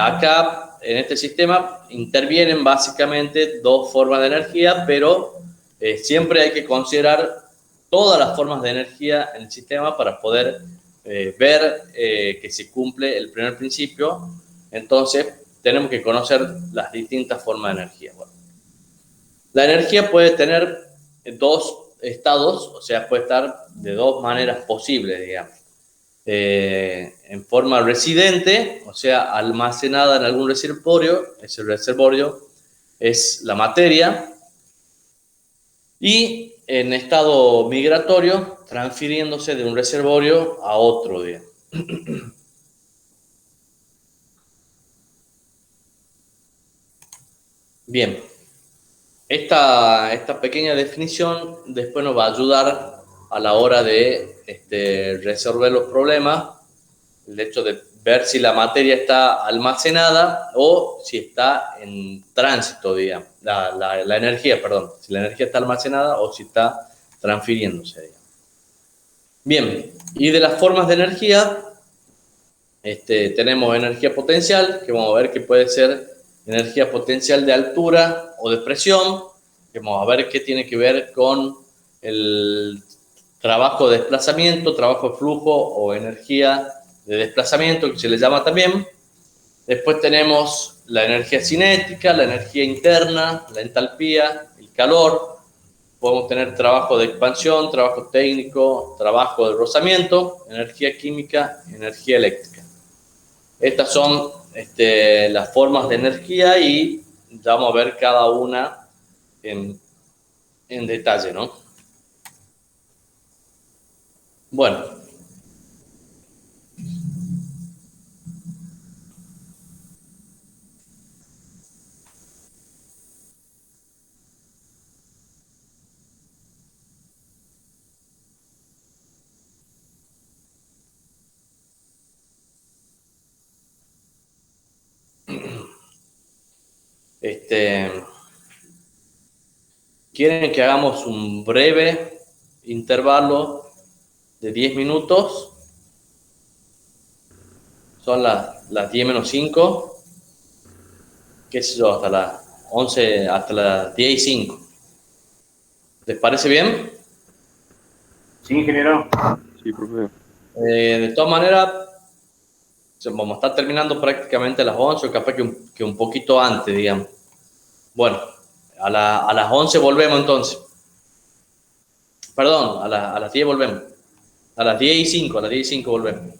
acá en este sistema intervienen básicamente dos formas de energía, pero siempre hay que considerar todas las formas de energía en el sistema para poder ver que se cumple el primer principio, Entonces, tenemos que conocer las distintas formas de energía. Bueno, la energía puede tener dos estados, o sea, puede estar de dos maneras posibles, digamos. En forma residente, o sea, almacenada en algún reservorio, ese reservorio es la materia, y en estado migratorio, transfiriéndose de un reservorio a otro, digamos. Bien, esta pequeña definición después nos va a ayudar a la hora de resolver los problemas, el hecho de ver si la materia está almacenada o si está en tránsito, digamos, la energía, perdón, si la energía está almacenada o si está transfiriéndose, digamos. Bien, y de las formas de energía, tenemos energía potencial, que vamos a ver que puede ser energía potencial de altura o de presión, que vamos a ver qué tiene que ver con el trabajo de desplazamiento, trabajo de flujo o energía de desplazamiento, que se le llama también. Después tenemos la energía cinética, la energía interna, la entalpía, el calor. Podemos tener trabajo de expansión, trabajo técnico, trabajo de rozamiento, energía química, energía eléctrica. Estas son las formas de energía y ya vamos a ver cada una en detalle, ¿no? Bueno, quieren que hagamos un breve intervalo de 10 minutos. Son las 10 menos 5, qué sé yo, hasta las 11, hasta las 10 y 5. ¿Les parece bien? Sí, ingeniero. Sí, profe. De todas maneras, vamos a estar terminando prácticamente a las 11 o capaz que un poquito antes, digamos. Bueno, a las 11 volvemos entonces. Perdón, a las 10 volvemos. A las 10 y 5, a las 10 y 5 volvemos.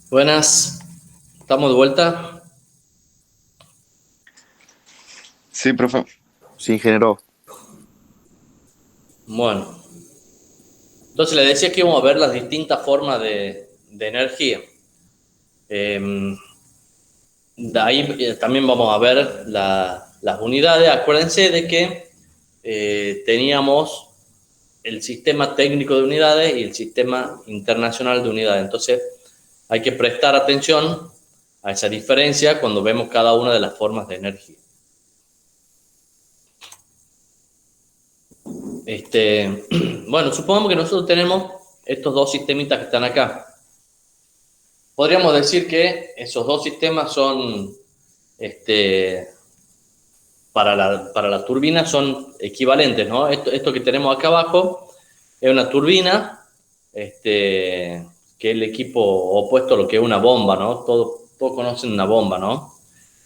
Buenas, ¿estamos de vuelta? Sí, profe. Sí, ingeniero. Bueno, entonces le decía que íbamos a ver las distintas formas de energía. De ahí también vamos a ver las unidades. Acuérdense de que teníamos el sistema técnico de unidades y el sistema internacional de unidades. Entonces hay que prestar atención a esa diferencia cuando vemos cada una de las formas de energía. Bueno, supongamos que nosotros tenemos estos dos sistemitas que están acá. Podríamos decir que esos dos sistemas son, para la turbina son equivalentes, ¿no? Esto que tenemos acá abajo es una turbina, que es el equipo opuesto a lo que es una bomba, ¿no? Todos conocen una bomba, ¿no?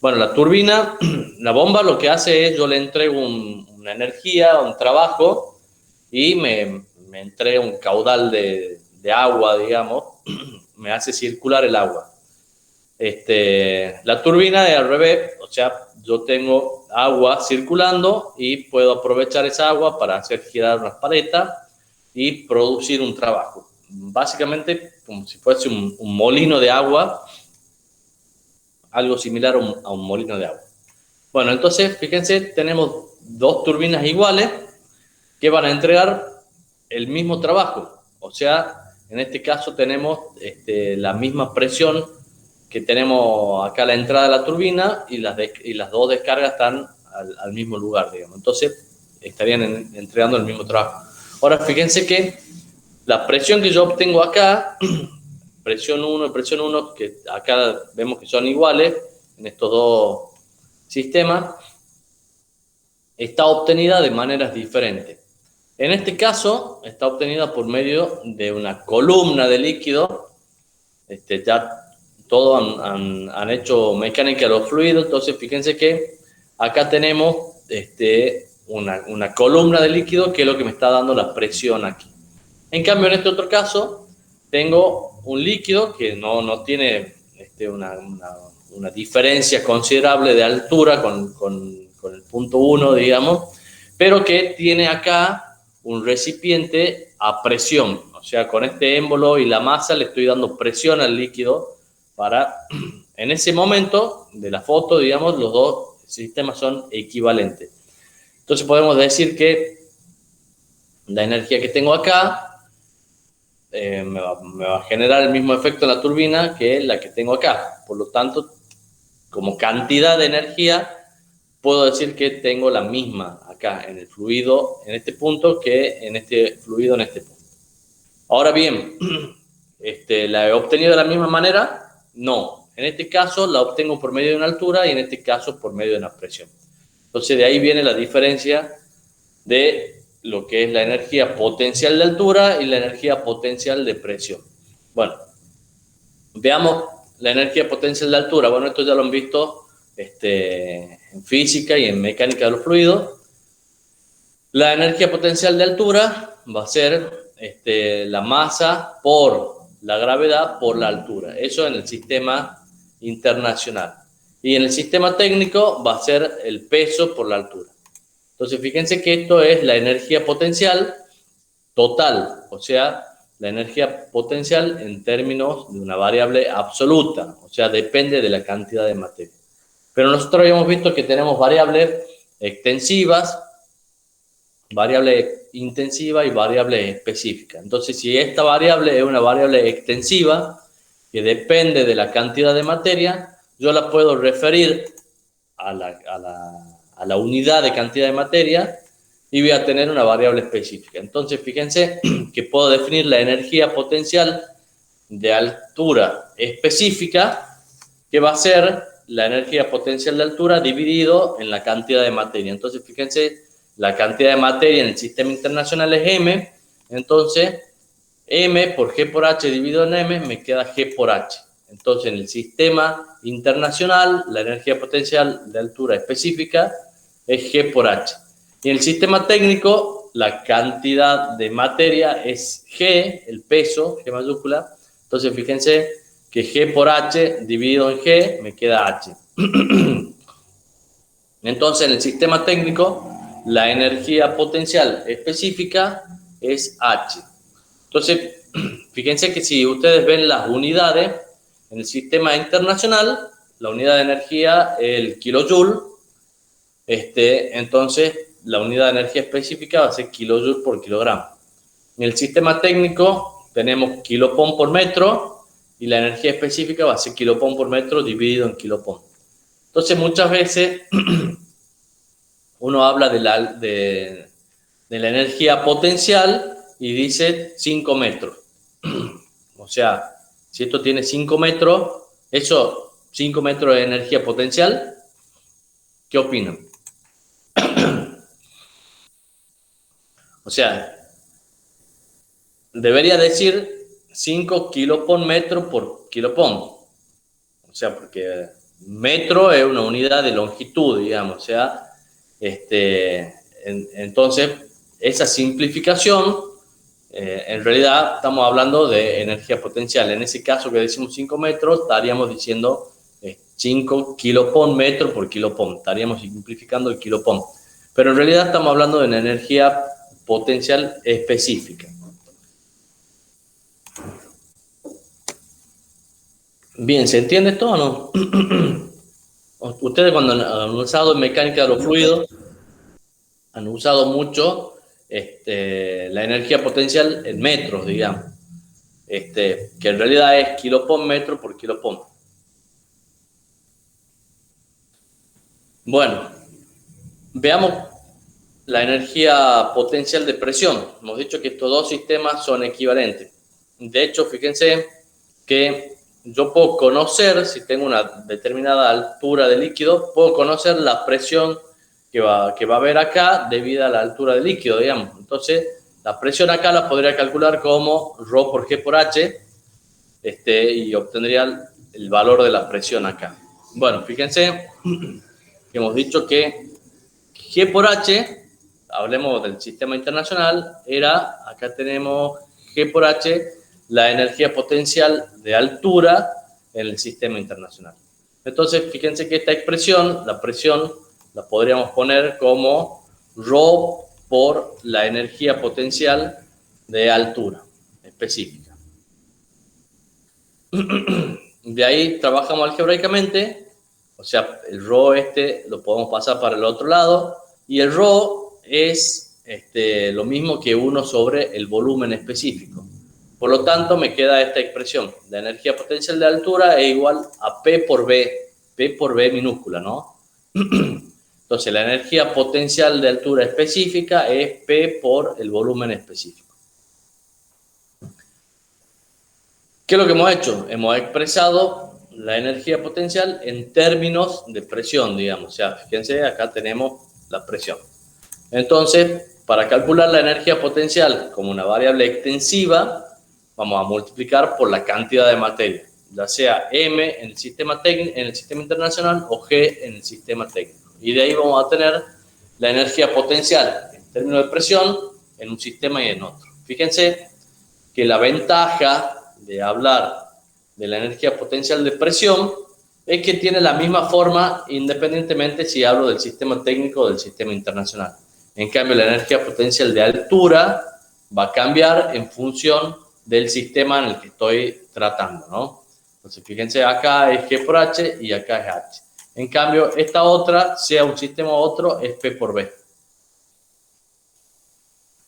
Bueno, la turbina, la bomba lo que hace es, yo le entrego una energía, un trabajo, y me entrega un caudal de agua, digamos, me hace circular el agua. La turbina es al revés, o sea, yo tengo agua circulando y puedo aprovechar esa agua para hacer girar unas paletas y producir un trabajo. Básicamente, como si fuese un molino de agua, algo similar a un molino de agua. Bueno, entonces, fíjense, tenemos dos turbinas iguales que van a entregar el mismo trabajo. O sea, en este caso tenemos la misma presión que tenemos acá a la entrada de la turbina y las dos descargas están al mismo lugar, digamos. Entonces, estarían entregando el mismo trabajo. Ahora, fíjense que la presión que yo obtengo acá, presión 1 y presión 1, que acá vemos que son iguales en estos dos sistemas, está obtenida de maneras diferentes. En este caso, está obtenida por medio de una columna de líquido. Ya todos han hecho mecánica de los fluidos, entonces fíjense que acá tenemos una columna de líquido que es lo que me está dando la presión aquí. En cambio, en este otro caso, tengo un líquido que no tiene una diferencia considerable de altura con el punto 1, digamos, pero que tiene acá un recipiente a presión. O sea, con este émbolo y la masa le estoy dando presión al líquido para, en ese momento de la foto, digamos, los dos sistemas son equivalentes. Entonces podemos decir que la energía que tengo acá me va a generar el mismo efecto en la turbina que la que tengo acá. Por lo tanto, como cantidad de energía, puedo decir que tengo la misma acá en el fluido en este punto que en este fluido en este punto. Ahora bien, ¿la he obtenido de la misma manera? No. En este caso la obtengo por medio de una altura y en este caso por medio de una presión. Entonces de ahí viene la diferencia de lo que es la energía potencial de altura y la energía potencial de presión. Bueno, veamos la energía potencial de altura. Bueno, esto ya lo han visto en física y en mecánica de los fluidos. La energía potencial de altura va a ser la masa por la gravedad por la altura. Eso en el sistema internacional. Y en el sistema técnico va a ser el peso por la altura. Entonces, fíjense que esto es la energía potencial total, o sea, la energía potencial en términos de una variable absoluta, o sea, depende de la cantidad de materia. Pero nosotros habíamos visto que tenemos variables extensivas, variable intensiva y variable específica. Entonces, si esta variable es una variable extensiva que depende de la cantidad de materia, yo la puedo referir a la unidad de cantidad de materia y voy a tener una variable específica. Entonces, fíjense que puedo definir la energía potencial de altura específica, que va a ser la energía potencial de altura dividido en la cantidad de materia. Entonces, fíjense, la cantidad de materia en el sistema internacional es M, entonces M por G por H dividido en M me queda G por H. Entonces, en el sistema internacional, la energía potencial de altura específica es G por H. Y en el sistema técnico, la cantidad de materia es G, el peso, G mayúscula. Entonces, fíjense que G por H dividido en G me queda H. Entonces, en el sistema técnico, la energía potencial específica es H. Entonces, fíjense que si ustedes ven las unidades en el sistema internacional, la unidad de energía es el kilojoule. Entonces, la unidad de energía específica va a ser kilojoule por kilogramo. En el sistema técnico tenemos kilopon por metro y la energía específica va a ser kilopon por metro dividido en kilopon. Entonces, muchas veces uno habla de la energía potencial y dice 5 metros. O sea, si esto tiene 5 metros, eso, 5 metros de energía potencial, ¿qué opinan? O sea, debería decir 5 kilopon metro por kilopon. O sea, porque metro es una unidad de longitud, digamos. O sea, entonces, esa simplificación, en realidad estamos hablando de energía potencial. En ese caso que decimos 5 metros, estaríamos diciendo 5 kilopon metro por kilopon. Estaríamos simplificando el kilopon. Pero en realidad estamos hablando de una energía potencial específica. Bien, ¿se entiende esto o no? Ustedes cuando han usado en mecánica de los fluidos, han usado mucho la energía potencial en metros, digamos. Que en realidad es kilopon metro por kilopon. Bueno, veamos la energía potencial de presión. Hemos dicho que estos dos sistemas son equivalentes. De hecho, fíjense que yo puedo conocer, si tengo una determinada altura de líquido, puedo conocer la presión que va a haber acá debido a la altura del líquido, digamos. Entonces, la presión acá la podría calcular como ρ por G por H, y obtendría el valor de la presión acá. Bueno, fíjense que hemos dicho que G por H, hablemos del sistema internacional, acá tenemos G por H, la energía potencial de altura en el sistema internacional. Entonces, fíjense que esta expresión, la presión, la podríamos poner como ρ por la energía potencial de altura específica. De ahí trabajamos algebraicamente, o sea, el ρ lo podemos pasar para el otro lado, y el ρ es lo mismo que 1 sobre el volumen específico. Por lo tanto, me queda esta expresión. La energía potencial de altura es igual a P por B minúscula, ¿no? Entonces, la energía potencial de altura específica es P por el volumen específico. ¿Qué es lo que hemos hecho? Hemos expresado la energía potencial en términos de presión, digamos. O sea, fíjense, acá tenemos la presión. Entonces, para calcular la energía potencial como una variable extensiva, vamos a multiplicar por la cantidad de materia, ya sea M en el sistema internacional o G en el sistema técnico. Y de ahí vamos a tener la energía potencial en términos de presión en un sistema y en otro. Fíjense que la ventaja de hablar de la energía potencial de presión es que tiene la misma forma independientemente si hablo del sistema técnico o del sistema internacional. En cambio, la energía potencial de altura va a cambiar en función del sistema en el que estoy tratando, ¿no? Entonces, fíjense, acá es G por H y acá es H. En cambio, esta otra, sea un sistema u otro, es P por B.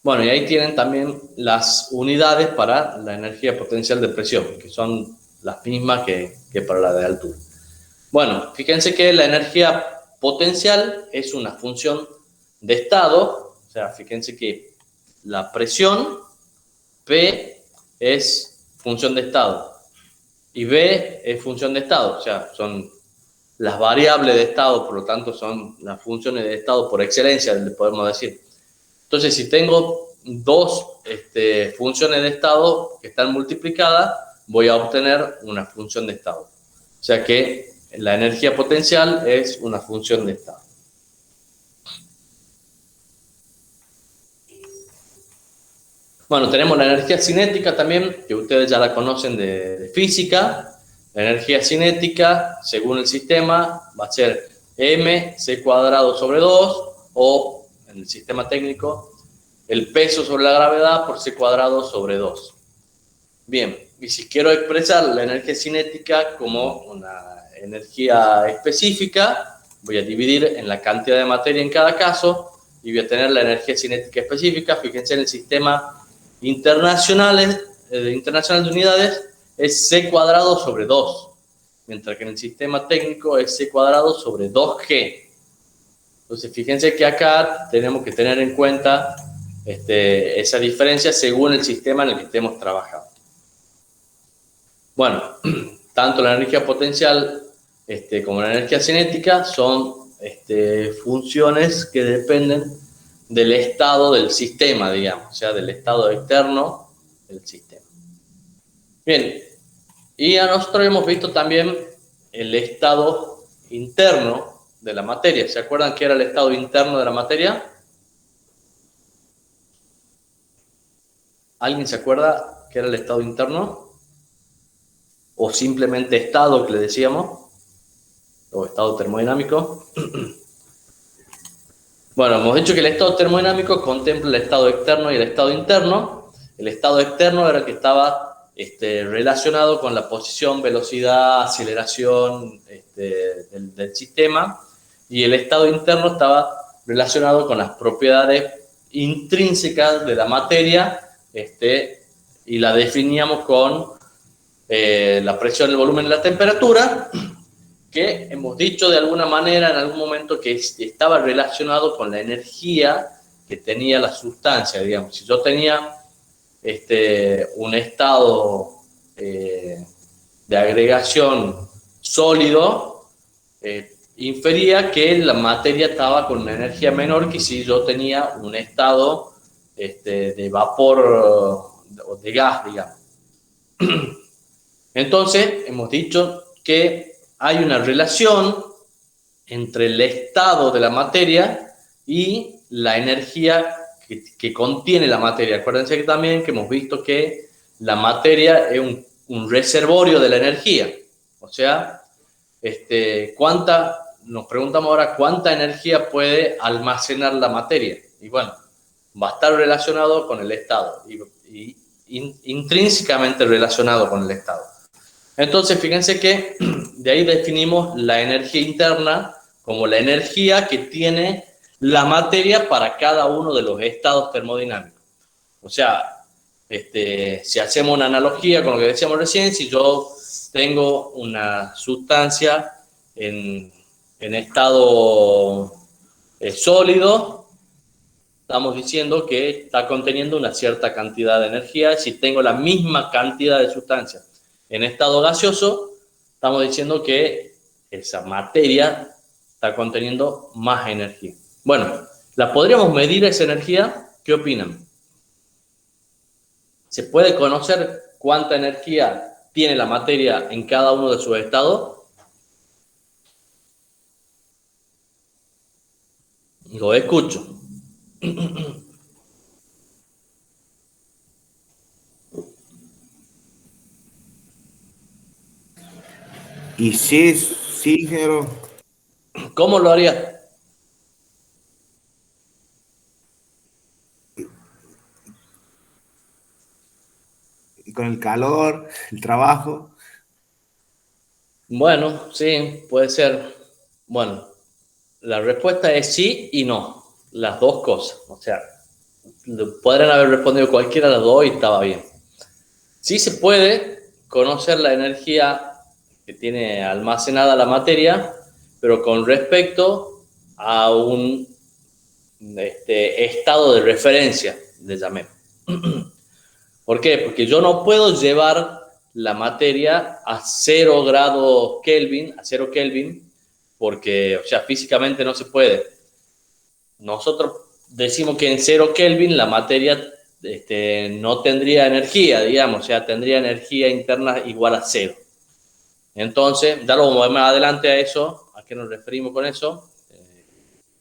Bueno, y ahí tienen también las unidades para la energía potencial de presión, que son las mismas que para la de altura. Bueno, fíjense que la energía potencial es una función de estado, o sea, fíjense que la presión P es función de estado y B es función de estado, o sea, son las variables de estado, por lo tanto son las funciones de estado por excelencia, le podemos decir. Entonces, si tengo dos funciones de estado que están multiplicadas, voy a obtener una función de estado. O sea que la energía potencial es una función de estado. Bueno, tenemos la energía cinética también, que ustedes ya la conocen de física. La energía cinética, según el sistema, va a ser mc² sobre 2, o en el sistema técnico, el peso sobre la gravedad por c² sobre 2. Bien, y si quiero expresar la energía cinética como una energía específica, voy a dividir en la cantidad de materia en cada caso y voy a tener la energía cinética específica. Fíjense, en el sistema internacional de unidades es c² sobre 2, mientras que en el sistema técnico es c² sobre 2g. Entonces, fíjense que acá tenemos que tener en cuenta esa diferencia según el sistema en el que estemos trabajando. Bueno, tanto la energía potencial como la energía cinética son funciones que dependen del estado del sistema, digamos, o sea, del estado externo del sistema. Bien, y a nosotros hemos visto también el estado interno de la materia. ¿Se acuerdan qué era el estado interno de la materia? ¿Alguien se acuerda qué era el estado interno? O simplemente estado, que le decíamos, o estado termodinámico. Bueno, hemos dicho que el estado termodinámico contempla el estado externo y el estado interno. El estado externo era el que estaba relacionado con la posición, velocidad, aceleración del sistema, y el estado interno estaba relacionado con las propiedades intrínsecas de la materia, y la definíamos con la presión, el volumen y la temperatura, que hemos dicho de alguna manera en algún momento que estaba relacionado con la energía que tenía la sustancia, digamos. Si yo tenía un estado de agregación sólido, infería que la materia estaba con una energía menor que si yo tenía un estado de vapor o de gas, digamos. Entonces, hemos dicho que hay una relación entre el estado de la materia y la energía que contiene la materia. Acuérdense que también que hemos visto que la materia es un reservorio de la energía. O sea, nos preguntamos ahora cuánta energía puede almacenar la materia. Y bueno, va a estar relacionado con el estado y intrínsecamente relacionado con el estado. Entonces, fíjense que de ahí definimos la energía interna como la energía que tiene la materia para cada uno de los estados termodinámicos. O sea, si hacemos una analogía con lo que decíamos recién, si yo tengo una sustancia en estado sólido, estamos diciendo que está conteniendo una cierta cantidad de energía. Si tengo la misma cantidad de sustancia en estado gaseoso, estamos diciendo que esa materia está conteniendo más energía. Bueno, ¿la podríamos medir esa energía? ¿Qué opinan? ¿Se puede conocer cuánta energía tiene la materia en cada uno de sus estados? Lo escucho. Y sí, Jero. ¿Cómo lo haría? Y con el calor, el trabajo. Bueno, sí, puede ser. Bueno, la respuesta es sí y no. Las dos cosas. O sea, podrían haber respondido cualquiera de las dos y estaba bien. Sí se puede conocer la energía que tiene almacenada la materia, pero con respecto a un estado de referencia, le llamé. ¿Por qué? Porque yo no puedo llevar la materia a 0 grados Kelvin, a 0 Kelvin, porque, o sea, físicamente no se puede. Nosotros decimos que en 0 Kelvin la materia no tendría energía, digamos, o sea, tendría energía interna igual a 0. Entonces, ya lo vamos a ver más adelante a eso, ¿a qué nos referimos con eso?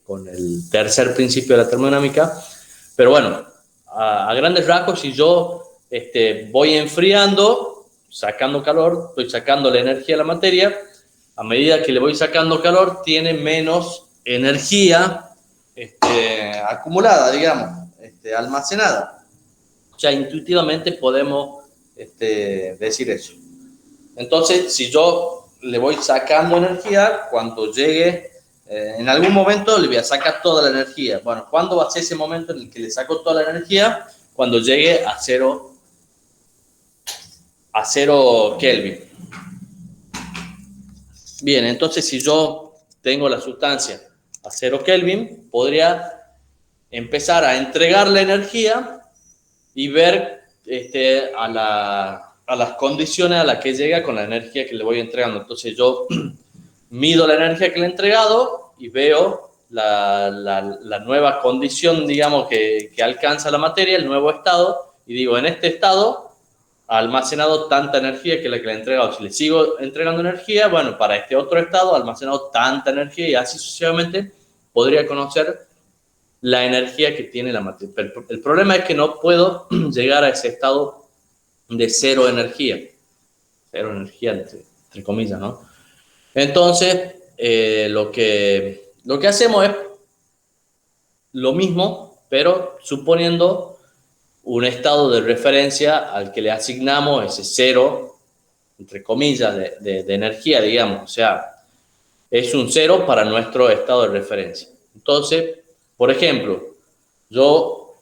Con el tercer principio de la termodinámica. Pero bueno, a grandes rasgos, si yo voy enfriando sacando calor, estoy sacando la energía a la materia. A medida que le voy sacando calor, tiene menos energía acumulada, digamos, almacenada. O sea, intuitivamente podemos decir eso. Entonces, si yo le voy sacando energía, cuando llegue, en algún momento le voy a sacar toda la energía. Bueno, ¿cuándo va a ser ese momento en el que le saco toda la energía? Cuando llegue a cero Kelvin. Bien, entonces si yo tengo la sustancia a 0 Kelvin, podría empezar a entregar la energía y ver a las condiciones a las que llega con la energía que le voy entregando. Entonces yo mido la energía que le he entregado y veo la nueva condición, digamos, que alcanza la materia, el nuevo estado, y digo, en este estado ha almacenado tanta energía que la que le he entregado. Si le sigo entregando energía, bueno, para este otro estado ha almacenado tanta energía y así sucesivamente podría conocer la energía que tiene la materia. Pero el problema es que no puedo llegar a ese estado de cero energía entre comillas, ¿no? Entonces, lo que hacemos es lo mismo, pero suponiendo un estado de referencia al que le asignamos ese cero, entre comillas, de energía, digamos. O sea, es un cero para nuestro estado de referencia. Entonces, por ejemplo, yo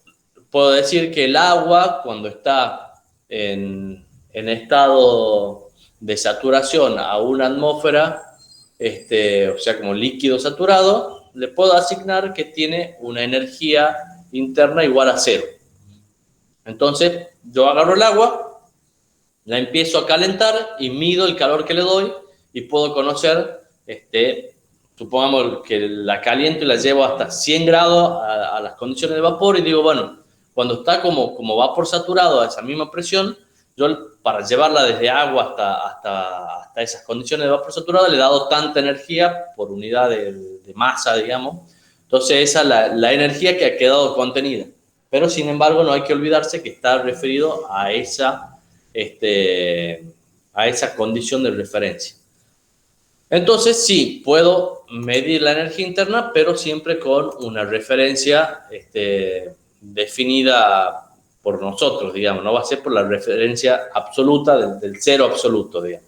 puedo decir que el agua, cuando está en estado de saturación a una atmósfera, o sea, como líquido saturado, le puedo asignar que tiene una energía interna igual a cero. Entonces, yo agarro el agua, la empiezo a calentar y mido el calor que le doy y puedo conocer, supongamos que la caliento y la llevo hasta 100 grados a las condiciones de vapor y digo, bueno, cuando está como vapor saturado a esa misma presión, yo para llevarla desde agua hasta esas condiciones de vapor saturado le he dado tanta energía por unidad de masa, digamos. Entonces esa es la energía que ha quedado contenida. Pero sin embargo no hay que olvidarse que está referido a esa condición de referencia. Entonces sí, puedo medir la energía interna, pero siempre con una referencia definida por nosotros, digamos, no va a ser por la referencia absoluta del cero absoluto, digamos.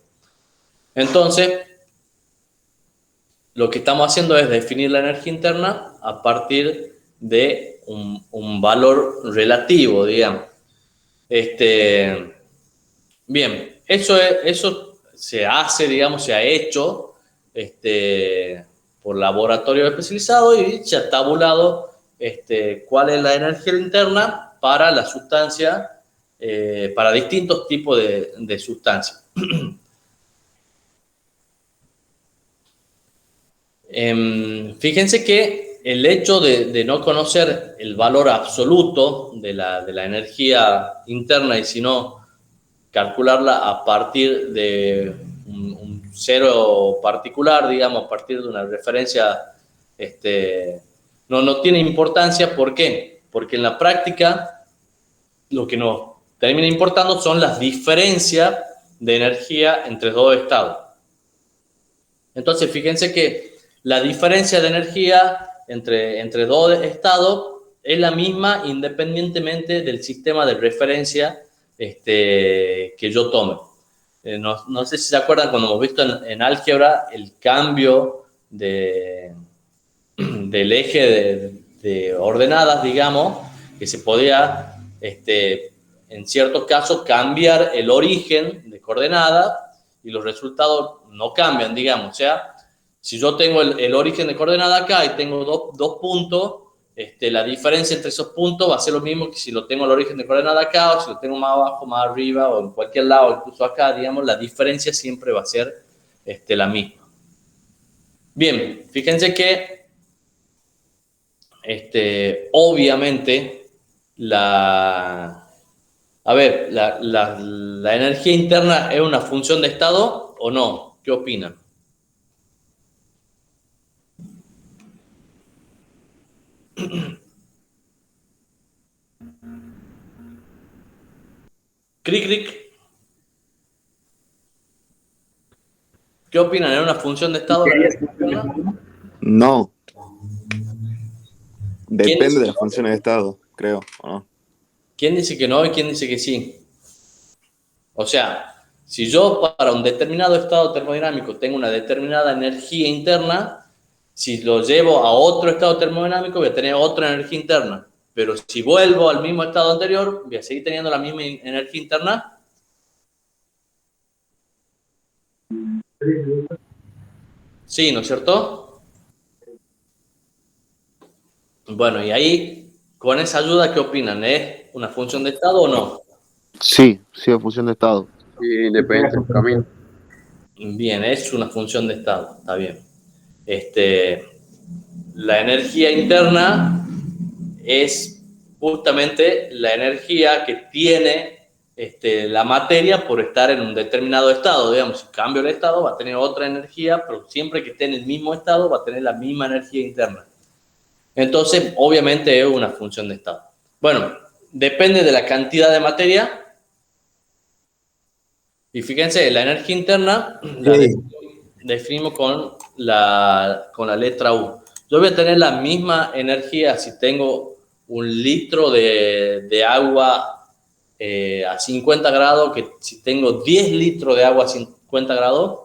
Entonces, lo que estamos haciendo es definir la energía interna a partir de un valor relativo, digamos. Bien, eso se hace, digamos, se ha hecho por laboratorio especializado y se ha tabulado cuál es la energía interna para la sustancia, para distintos tipos de sustancias. Fíjense que el hecho de no conocer el valor absoluto de la energía interna y sino calcularla a partir de un cero particular, digamos, a partir de una referencia, no tiene importancia. ¿Por qué? Porque en la práctica lo que nos termina importando son las diferencias de energía entre dos estados. Entonces, fíjense que la diferencia de energía entre dos estados es la misma independientemente del sistema de referencia que yo tome. No sé si se acuerdan cuando hemos visto en álgebra el cambio del eje de ordenadas, digamos, que se podía, en ciertos casos, cambiar el origen de coordenadas y los resultados no cambian, digamos. O sea, si yo tengo el origen de coordenada acá y tengo dos puntos, la diferencia entre esos puntos va a ser lo mismo que si lo tengo el origen de coordenada acá o si lo tengo más abajo, más arriba o en cualquier lado, incluso acá, digamos, la diferencia siempre va a ser la misma. Bien, fíjense que obviamente la energía interna es una función de estado o no. ¿Qué opinan? Cric, cric. ¿Qué opinan? ¿Era una función de estado la energía interna? No, ¿Quién depende dice de que las no? funciones de estado, creo, ¿o no? ¿Quién dice que no y quién dice que sí? O sea, si yo para un determinado estado termodinámico tengo una determinada energía interna, si lo llevo a otro estado termodinámico voy a tener otra energía interna. Pero si vuelvo al mismo estado anterior, voy a seguir teniendo la misma energía interna. Sí, ¿no es cierto? Bueno, y ahí, con esa ayuda, ¿qué opinan? ¿Es una función de estado o no? Sí, sí, es función de estado. Sí, independiente del camino. Bien, es una función de estado, está bien. Este, la energía interna es justamente la energía que tiene la materia por estar en un determinado estado. Digamos, si cambio el estado va a tener otra energía, pero siempre que esté en el mismo estado va a tener la misma energía interna. Entonces, obviamente es una función de estado. Bueno, depende de la cantidad de materia. Y fíjense, la energía interna la Sí. definimos con la letra U. Yo voy a tener la misma energía si tengo un litro de agua a 50 grados que si tengo 10 litros de agua a 50 grados.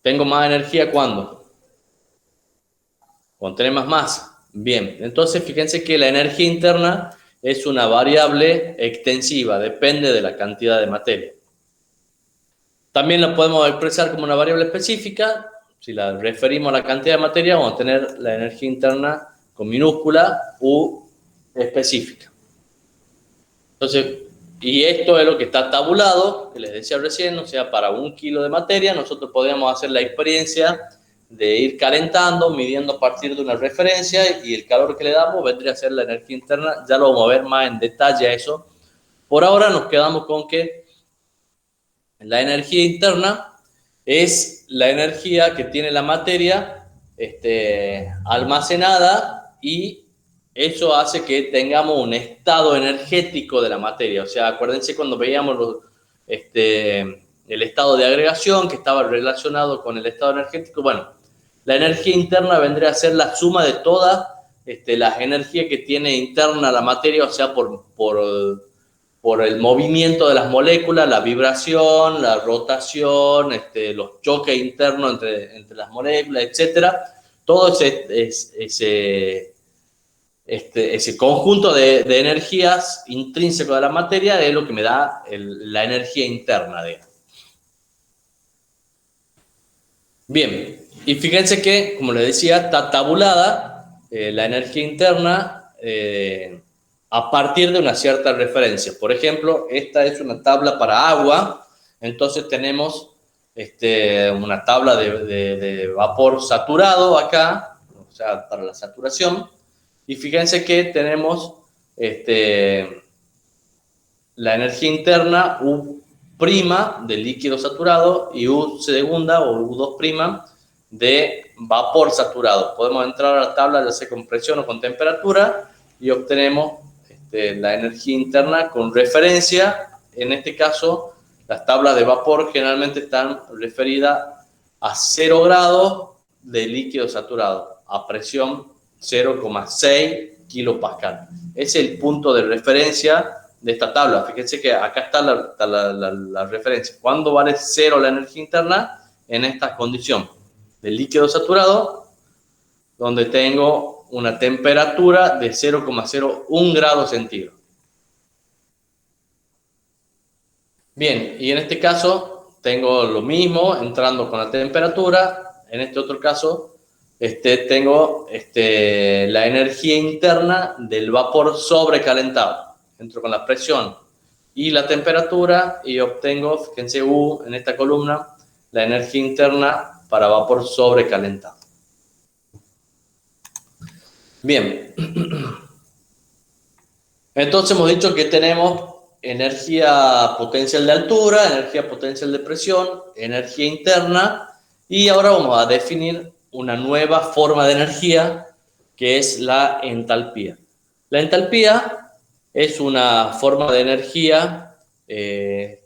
¿Tengo más energía cuándo? Cuando tenés más masa. Bien, entonces fíjense que la energía interna es una variable extensiva, depende de la cantidad de materia. También la podemos expresar como una variable específica. Si la referimos a la cantidad de materia, vamos a tener la energía interna con minúscula U específica. Entonces, y esto es lo que está tabulado, que les decía recién, o sea, para 1 kilo de materia, nosotros podríamos hacer la experiencia de ir calentando, midiendo a partir de una referencia, y el calor que le damos vendría a ser la energía interna. Ya lo vamos a ver más en detalle a eso. Por ahora nos quedamos con que la energía interna es la energía que tiene la materia almacenada, y eso hace que tengamos un estado energético de la materia. O sea, acuérdense cuando veíamos el estado de agregación que estaba relacionado con el estado energético. Bueno, la energía interna vendría a ser la suma de todas las energías que tiene interna la materia, o sea, por el movimiento de las moléculas, la vibración, la rotación, los choques internos entre las moléculas, etcétera. Todo ese conjunto de energías intrínseco de la materia es lo que me da la energía interna, digamos. Bien, y fíjense que, como les decía, está tabulada la energía interna a partir de una cierta referencia. Por ejemplo, esta es una tabla para agua, entonces tenemos una tabla de vapor saturado acá, o sea, para la saturación, y fíjense que tenemos la energía interna U' de líquido saturado y U segunda o U2' de vapor saturado. Podemos entrar a la tabla ya sea con presión o con temperatura y obtenemos la energía interna con referencia. En este caso, las tablas de vapor generalmente están referidas a 0 grados de líquido saturado, a presión 0,6 kilopascal. Ese es el punto de referencia de esta tabla. Fíjense que acá está la referencia. ¿Cuándo vale 0 la energía interna? En esta condición de líquido saturado, donde tengo una temperatura de 0,01 grados centígrados. Bien, y en este caso tengo lo mismo entrando con la temperatura. En este otro caso tengo la energía interna del vapor sobrecalentado. Entro con la presión y la temperatura y obtengo, fíjense, U en esta columna, la energía interna para vapor sobrecalentado. Bien, entonces hemos dicho que tenemos energía potencial de altura, energía potencial de presión, energía interna, y ahora vamos a definir una nueva forma de energía que es la entalpía. La entalpía es una forma de energía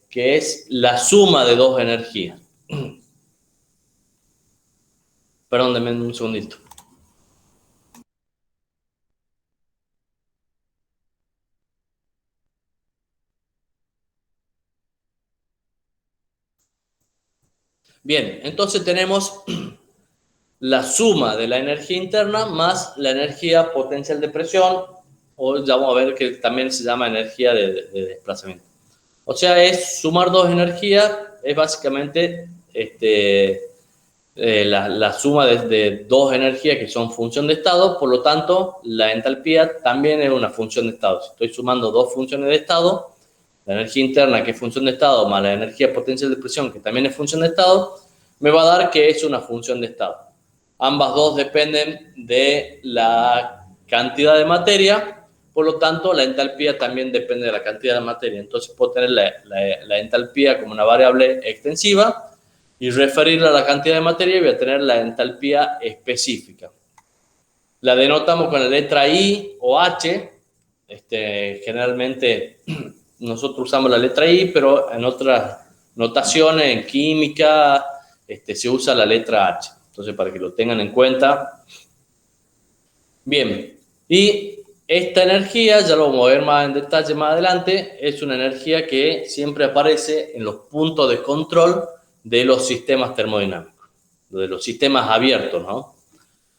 que es la suma de dos energías. Perdón, denme un segundito. Bien, entonces tenemos la suma de la energía interna más la energía potencial de presión, o ya vamos a ver que también se llama energía de desplazamiento. O sea, es sumar dos energías, es básicamente la suma de dos energías que son función de estado, por lo tanto, la entalpía también es una función de estado. Si estoy sumando dos funciones de estado, la energía interna, que es función de estado, más la energía potencial de presión, que también es función de estado, me va a dar que es una función de estado. Ambas dos dependen de la cantidad de materia, por lo tanto, la entalpía también depende de la cantidad de materia. Entonces, puedo tener la entalpía como una variable extensiva y referirla a la cantidad de materia y voy a tener la entalpía específica. La denotamos con la letra I o H. Generalmente nosotros usamos la letra I, pero en otras notaciones, en química, se usa la letra H. Entonces, para que lo tengan en cuenta. Bien, y esta energía, ya lo vamos a ver más en detalle más adelante, es una energía que siempre aparece en los puntos de control de los sistemas termodinámicos, de los sistemas abiertos, ¿no? O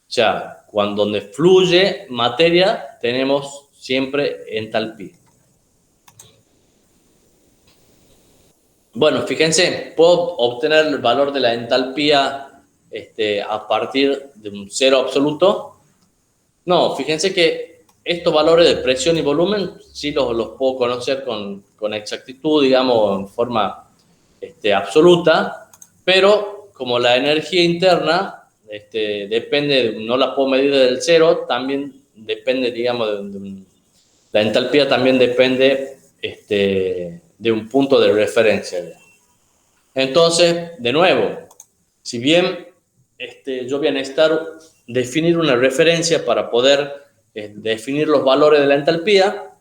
sea, donde fluye materia, tenemos siempre entalpía. Bueno, fíjense, puedo obtener el valor de la entalpía a partir de un cero absoluto. No, fíjense que estos valores de presión y volumen sí los puedo conocer con exactitud, digamos, en forma absoluta, pero como la energía interna depende, no la puedo medir desde el cero, también depende, digamos, la entalpía también depende de un punto de referencia. Entonces, de nuevo, si bien yo voy a necesitar definir una referencia para poder definir los valores de la entalpía,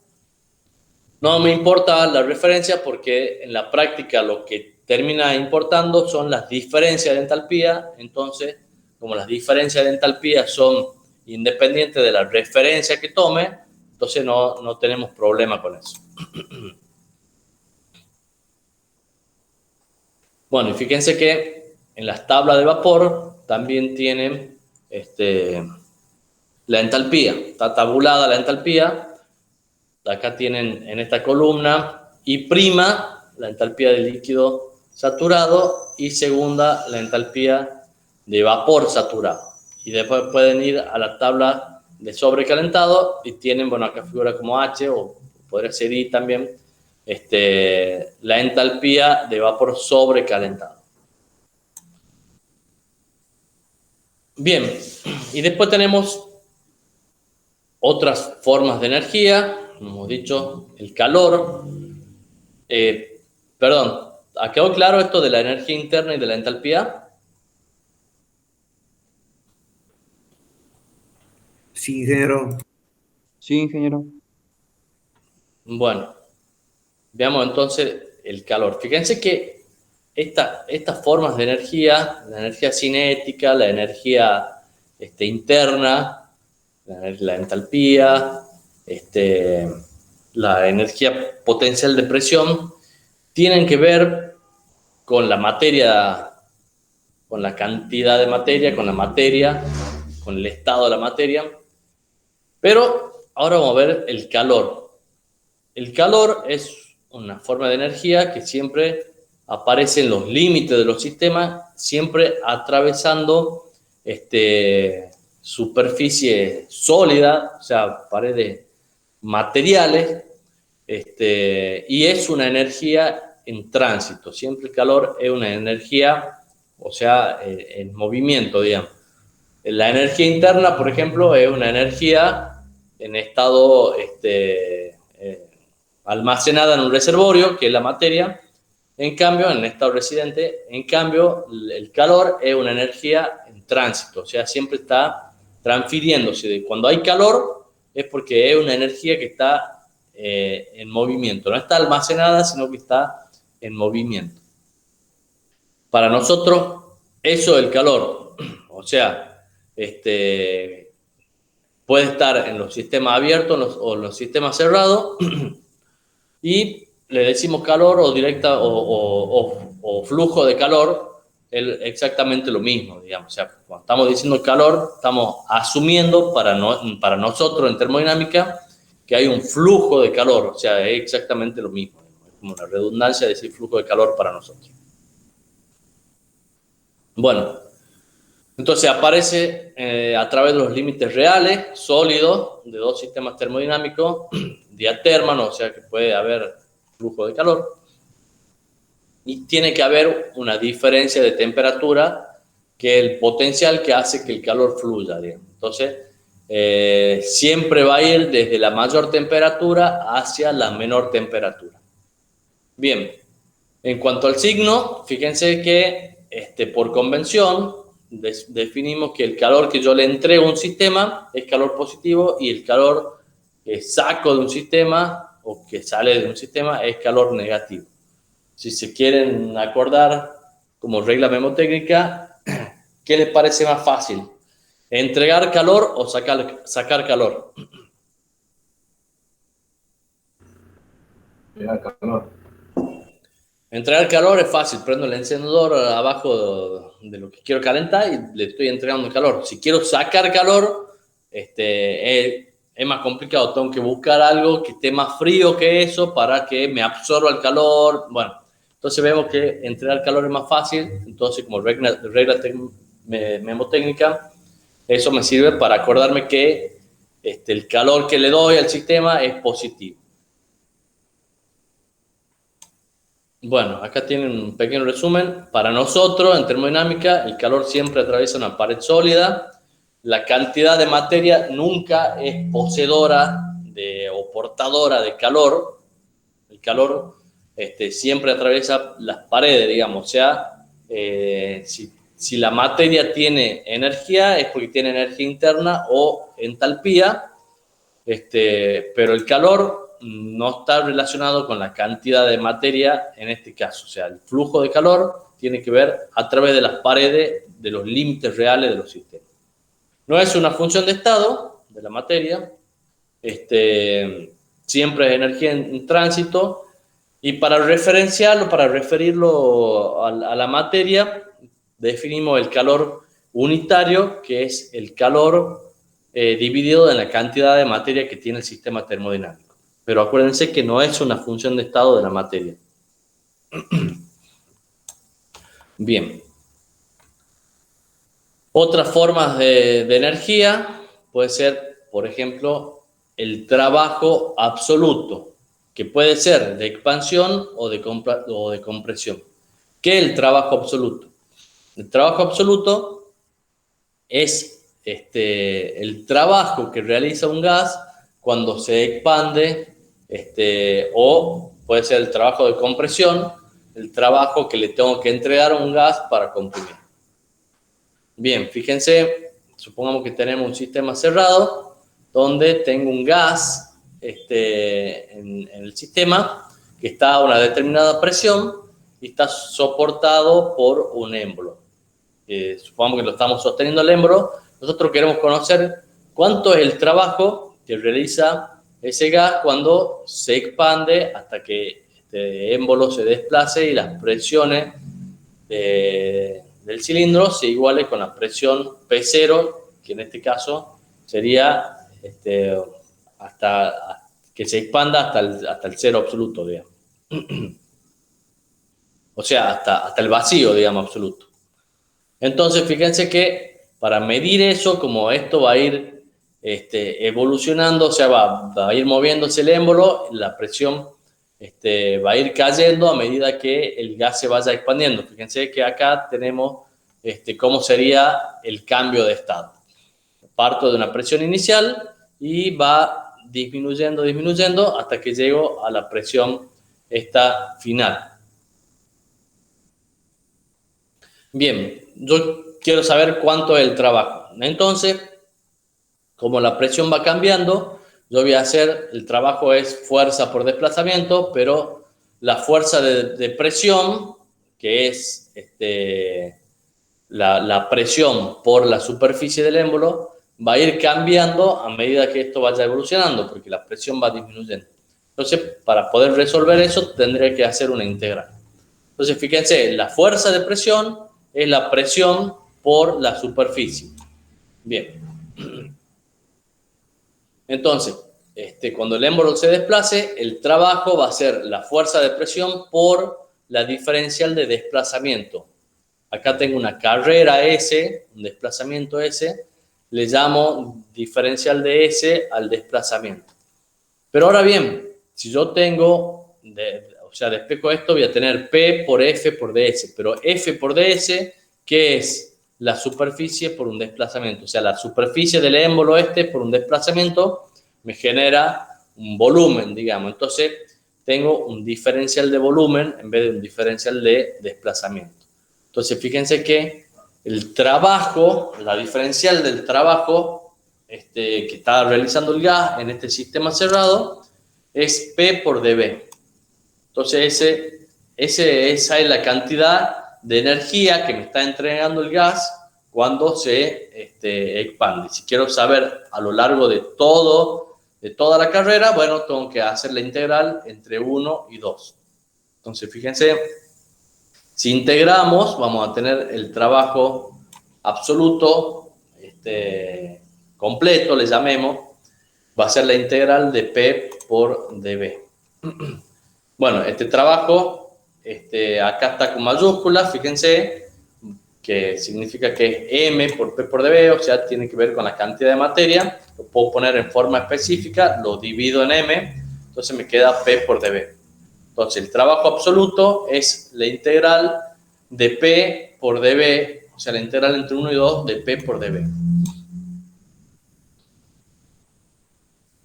no me importa la referencia porque en la práctica lo que termina importando son las diferencias de entalpía. Entonces, como las diferencias de entalpía son independientes de la referencia que tome, entonces no tenemos problema con eso. Bueno, y fíjense que en las tablas de vapor también tienen la entalpía. Está tabulada la entalpía. Acá tienen en esta columna I', la entalpía del líquido saturado, y segunda, la entalpía de vapor saturado. Y después pueden ir a la tabla de sobrecalentado y tienen, bueno, acá figura como H, o podría ser I también, la entalpía de vapor sobrecalentado. Bien, y después tenemos otras formas de energía, como hemos dicho, el calor. Perdón, ¿ha quedado claro esto de la energía interna y de la entalpía? Sí, ingeniero. Sí, ingeniero. Bueno, veamos entonces el calor. Fíjense que estas formas de energía, la energía cinética, la energía interna, la entalpía, la energía potencial de presión, tienen que ver con la materia, con la cantidad de materia, con el estado de la materia. Pero ahora vamos a ver el calor. El calor es una forma de energía que siempre aparece en los límites de los sistemas, siempre atravesando superficie sólida, o sea, paredes materiales, y es una energía en tránsito. Siempre el calor es una energía, o sea, en movimiento, digamos. La energía interna, por ejemplo, es una energía en estado almacenada en un reservorio, que es la materia. En cambio, en estado residente, en cambio, el calor es una energía en tránsito, o sea, siempre está transfiriéndose. Cuando hay calor es porque es una energía que está en movimiento, no está almacenada, sino que está en movimiento. Para nosotros, eso es el calor. O sea, puede estar en los sistemas abiertos o en los sistemas cerrados y le decimos calor o directa o flujo de calor, es exactamente lo mismo, digamos. O sea, cuando estamos diciendo calor, estamos asumiendo para nosotros en termodinámica que hay un flujo de calor, o sea, es exactamente lo mismo. Es como una redundancia decir flujo de calor para nosotros. Bueno, entonces aparece a través de los límites reales, sólidos, de dos sistemas termodinámicos, diatérmanos, o sea que puede haber flujo de calor, y tiene que haber una diferencia de temperatura que es el potencial que hace que el calor fluya, digamos. Entonces, siempre va a ir desde la mayor temperatura hacia la menor temperatura. Bien, en cuanto al signo, fíjense que por convención definimos que el calor que yo le entrego a un sistema es calor positivo y el calor que saco de un sistema o que sale de un sistema es calor negativo. Si se quieren acordar como regla mnemotécnica, ¿qué les parece más fácil? ¿Entregar calor o sacar calor? Calor. Entregar calor es fácil, prendo el encendedor abajo de lo que quiero calentar y le estoy entregando calor. Si quiero sacar calor, es más complicado, tengo que buscar algo que esté más frío que eso para que me absorba el calor. Bueno, entonces vemos que entregar calor es más fácil, entonces como regla mnemotécnica, eso me sirve para acordarme que el calor que le doy al sistema es positivo. Bueno, acá tienen un pequeño resumen. Para nosotros, en termodinámica, el calor siempre atraviesa una pared sólida. La cantidad de materia nunca es poseedora o portadora de calor. El calor siempre atraviesa las paredes, digamos. O sea, si la materia tiene energía, es porque tiene energía interna o entalpía. Pero el calor no está relacionado con la cantidad de materia en este caso. O sea, el flujo de calor tiene que ver a través de las paredes de los límites reales de los sistemas. No es una función de estado de la materia, siempre es energía en tránsito, y para referenciarlo, para referirlo a la materia, definimos el calor unitario, que es el calor dividido en la cantidad de materia que tiene el sistema termodinámico. Pero acuérdense que no es una función de estado de la materia. Bien. Otras formas de energía puede ser, por ejemplo, el trabajo absoluto, que puede ser de expansión o de compresión. ¿Qué es el trabajo absoluto? El trabajo absoluto es el trabajo que realiza un gas cuando se expande, o puede ser el trabajo de compresión, el trabajo que le tengo que entregar a un gas para comprimir. Bien, fíjense, supongamos que tenemos un sistema cerrado donde tengo un gas en el sistema que está a una determinada presión y está soportado por un émbolo. Supongamos que lo estamos sosteniendo el émbolo. Nosotros queremos conocer cuánto es el trabajo que realiza ese gas cuando se expande hasta que este émbolo se desplace y las presiones del cilindro se iguale con la presión P0, que en este caso sería hasta que se expanda hasta el cero absoluto, digamos. O sea, hasta el vacío, digamos, absoluto. Entonces, fíjense que para medir eso, como esto va a ir evolucionando, o sea, va a ir moviéndose el émbolo, la presión va a ir cayendo a medida que el gas se vaya expandiendo. Fíjense que acá tenemos cómo sería el cambio de estado. Parto de una presión inicial y va disminuyendo hasta que llego a la presión esta final. Bien, yo quiero saber cuánto es el trabajo. Entonces, como la presión va cambiando, yo voy a hacer, el trabajo es fuerza por desplazamiento, pero la fuerza de presión, que es la presión por la superficie del émbolo, va a ir cambiando a medida que esto vaya evolucionando, porque la presión va disminuyendo. Entonces, para poder resolver eso, tendría que hacer una integral. Entonces, fíjense, la fuerza de presión es la presión por la superficie. Bien. Entonces, cuando el émbolo se desplace, el trabajo va a ser la fuerza de presión por la diferencial de desplazamiento. Acá tengo una carrera S, un desplazamiento S, le llamo diferencial de S al desplazamiento. Pero ahora bien, si yo tengo, despejo esto, voy a tener P por F por ds, pero F por ds, ¿qué es? La superficie por un desplazamiento. O sea, la superficie del émbolo por un desplazamiento me genera un volumen, digamos. Entonces, tengo un diferencial de volumen en vez de un diferencial de desplazamiento. Entonces, fíjense que el trabajo, la diferencial del trabajo que está realizando el gas en este sistema cerrado es P por dB. Entonces, esa es la cantidad de energía que me está entregando el gas cuando se expande. Si quiero saber a lo largo de toda la carrera, bueno, tengo que hacer la integral entre 1 y 2. Entonces, fíjense, si integramos, vamos a tener el trabajo absoluto, completo, le llamemos, va a ser la integral de P por dB. Bueno, este trabajo, acá está con mayúsculas, fíjense, que significa que es M por P por dB, o sea, tiene que ver con la cantidad de materia. Lo puedo poner en forma específica, lo divido en M, entonces me queda P por dB. Entonces, el trabajo absoluto es la integral de P por dB, o sea, la integral entre 1 y 2 de P por dB.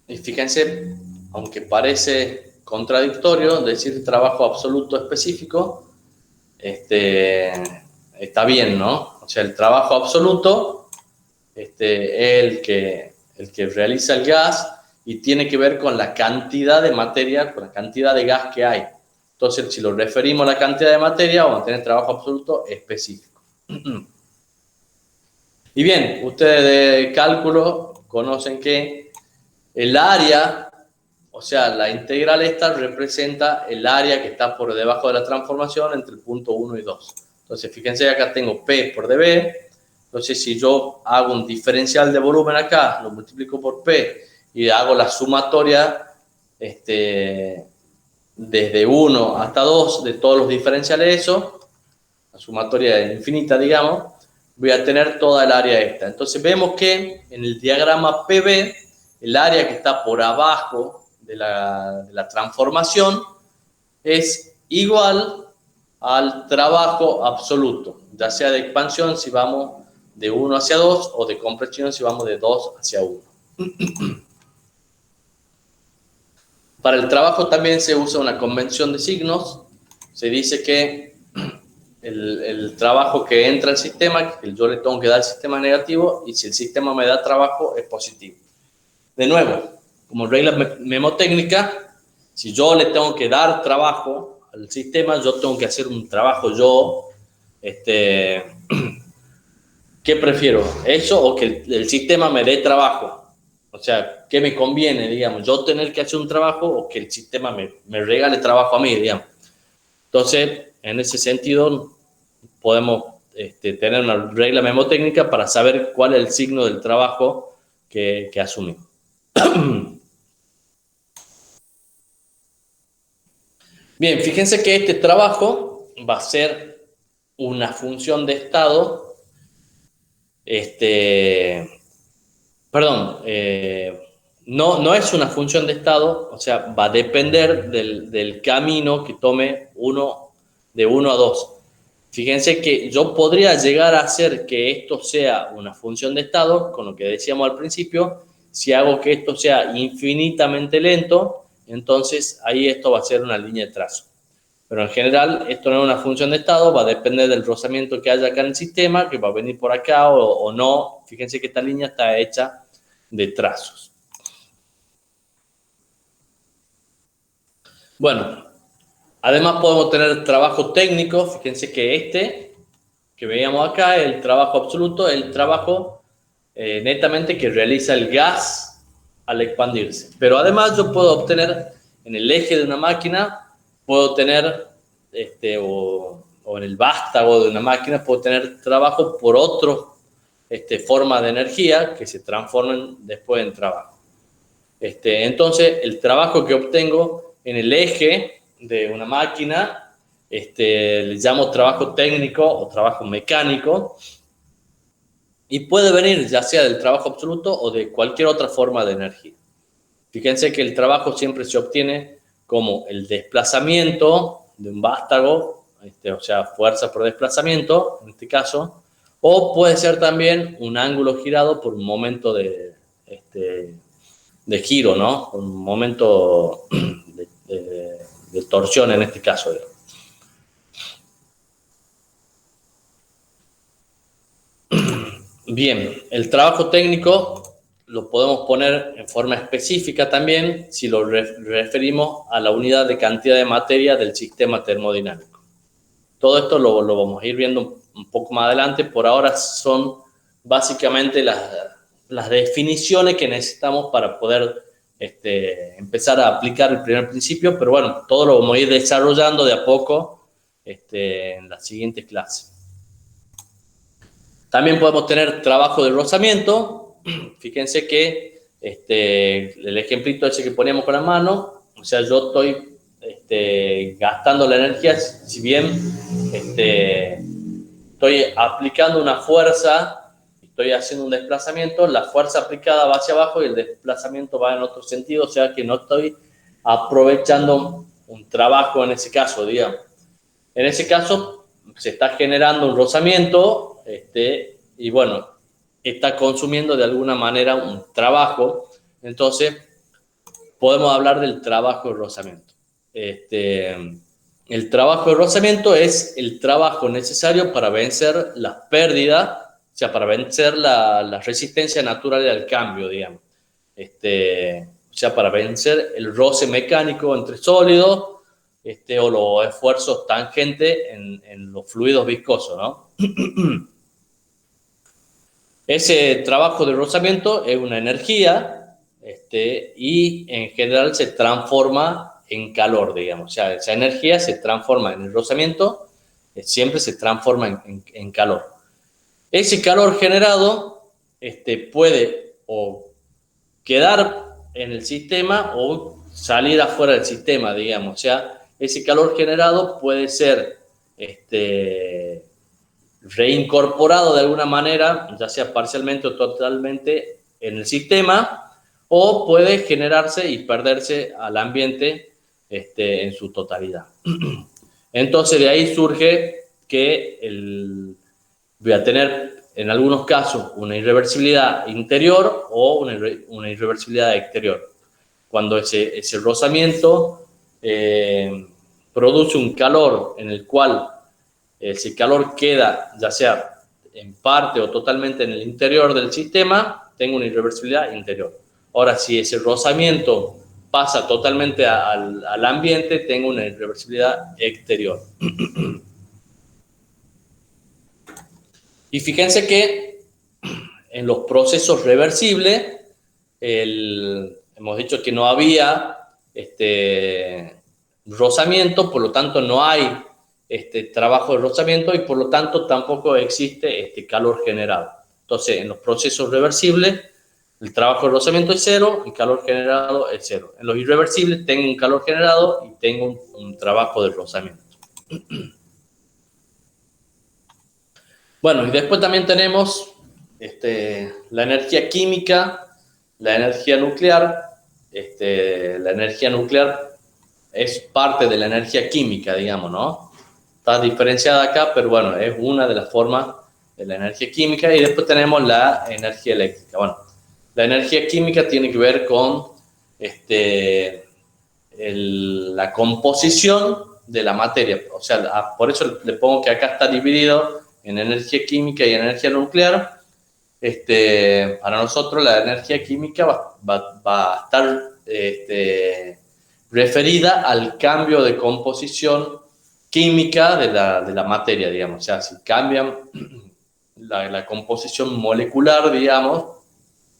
Y fíjense, aunque parece contradictorio decir trabajo absoluto específico, está bien, ¿no? O sea, el trabajo absoluto es el que realiza el gas y tiene que ver con la cantidad de materia, con la cantidad de gas que hay. Entonces, si lo referimos a la cantidad de materia, vamos a tener trabajo absoluto específico. Y bien, ustedes de cálculo conocen que el área, o sea, la integral esta representa el área que está por debajo de la transformación entre el punto 1 y 2. Entonces, fíjense, acá tengo P por dB. Entonces, si yo hago un diferencial de volumen acá, lo multiplico por P y hago la sumatoria desde 1 hasta 2 de todos los diferenciales eso, la sumatoria infinita, digamos, voy a tener toda el área esta. Entonces, vemos que en el diagrama PV, el área que está por abajo de la transformación es igual al trabajo absoluto, ya sea de expansión si vamos de 1 hacia 2 o de compresión si vamos de 2 hacia 1. Para el trabajo también se usa una convención de signos. Se dice que el trabajo que entra al sistema, que yo le tengo que dar al sistema negativo, y si el sistema me da trabajo es positivo. De nuevo, como regla memotécnica, si yo le tengo que dar trabajo al sistema, yo tengo que hacer un trabajo yo. ¿Qué prefiero? ¿Eso o que el sistema me dé trabajo? O sea, ¿qué me conviene, digamos? ¿Yo tener que hacer un trabajo o que el sistema me regale trabajo a mí, digamos? Entonces, en ese sentido, podemos tener una regla memotécnica para saber cuál es el signo del trabajo que asumimos. Bien, fíjense que este trabajo va a ser una función de estado. No es una función de estado, o sea, va a depender del camino que tome de 1 a 2. Fíjense que yo podría llegar a hacer que esto sea una función de estado, con lo que decíamos al principio. Si hago que esto sea infinitamente lento, entonces ahí esto va a ser una línea de trazo. Pero en general esto no es una función de estado, va a depender del rozamiento que haya acá en el sistema, que va a venir por acá o no. Fíjense que esta línea está hecha de trazos. Bueno, Además podemos tener trabajo técnico. Fíjense que este que veíamos acá, el trabajo absoluto, el trabajo netamente que realiza el gas al expandirse. Pero además yo puedo obtener en el eje de una máquina, puedo tener, o en el vástago de una máquina, puedo tener trabajo por otra forma de energía que se transforman después en trabajo. Entonces, el trabajo que obtengo en el eje de una máquina, le llamo trabajo técnico o trabajo mecánico, y puede venir ya sea del trabajo absoluto o de cualquier otra forma de energía. Fíjense que el trabajo siempre se obtiene como el desplazamiento de un vástago, o sea, fuerza por desplazamiento, en este caso, o puede ser también un ángulo girado por un momento de giro, ¿no? Un momento de torsión en este caso. Bien, el trabajo técnico lo podemos poner en forma específica también si lo referimos a la unidad de cantidad de materia del sistema termodinámico. Todo esto lo vamos a ir viendo un poco más adelante. Por ahora son básicamente las definiciones que necesitamos para poder empezar a aplicar el primer principio, pero bueno, todo lo vamos a ir desarrollando de a poco en las siguientes clases. También podemos tener trabajo de rozamiento. Fíjense que el ejemplito ese que poníamos con la mano, o sea, yo estoy gastando la energía, si bien estoy aplicando una fuerza, estoy haciendo un desplazamiento, la fuerza aplicada va hacia abajo y el desplazamiento va en otro sentido, o sea que no estoy aprovechando un trabajo en ese caso, digamos. En ese caso se está generando un rozamiento, y bueno, está consumiendo de alguna manera un trabajo, entonces podemos hablar del trabajo de rozamiento. El trabajo de rozamiento es el trabajo necesario para vencer las pérdidas, o sea, para vencer la resistencia natural al cambio, digamos. O sea, para vencer el roce mecánico entre sólidos, o los esfuerzos tangentes en los fluidos viscosos, ¿no? Ese trabajo de rozamiento es una energía, y en general se transforma en calor, digamos. O sea, esa energía se transforma en el rozamiento, siempre se transforma en calor. Ese calor generado puede o quedar en el sistema o salir afuera del sistema, digamos. O sea, ese calor generado puede ser reincorporado de alguna manera, ya sea parcialmente o totalmente en el sistema, o puede generarse y perderse al ambiente en su totalidad. Entonces de ahí surge que voy a tener en algunos casos una irreversibilidad interior o una irreversibilidad exterior. Cuando ese rozamiento produce un calor en el cual ese calor queda, ya sea en parte o totalmente en el interior del sistema, tengo una irreversibilidad interior. Ahora, si ese rozamiento pasa totalmente al ambiente, tengo una irreversibilidad exterior. Y fíjense que en los procesos reversibles, hemos dicho que no había rozamiento, por lo tanto no hay trabajo de rozamiento y por lo tanto tampoco existe calor generado. Entonces, en los procesos reversibles, el trabajo de rozamiento es cero, el calor generado es cero. En los irreversibles tengo un calor generado y tengo un trabajo de rozamiento. Bueno, y después también tenemos la energía química, la energía nuclear. La energía nuclear es parte de la energía química, digamos, ¿no? Está diferenciada acá, pero bueno, es una de las formas de la energía química. Y después tenemos la energía eléctrica. Bueno, la energía química tiene que ver con la composición de la materia. O sea, por eso le pongo que acá está dividido en energía química y energía nuclear. Para nosotros la energía química va a estar referida al cambio de composición química de la materia, digamos. O sea, si cambian la composición molecular, digamos,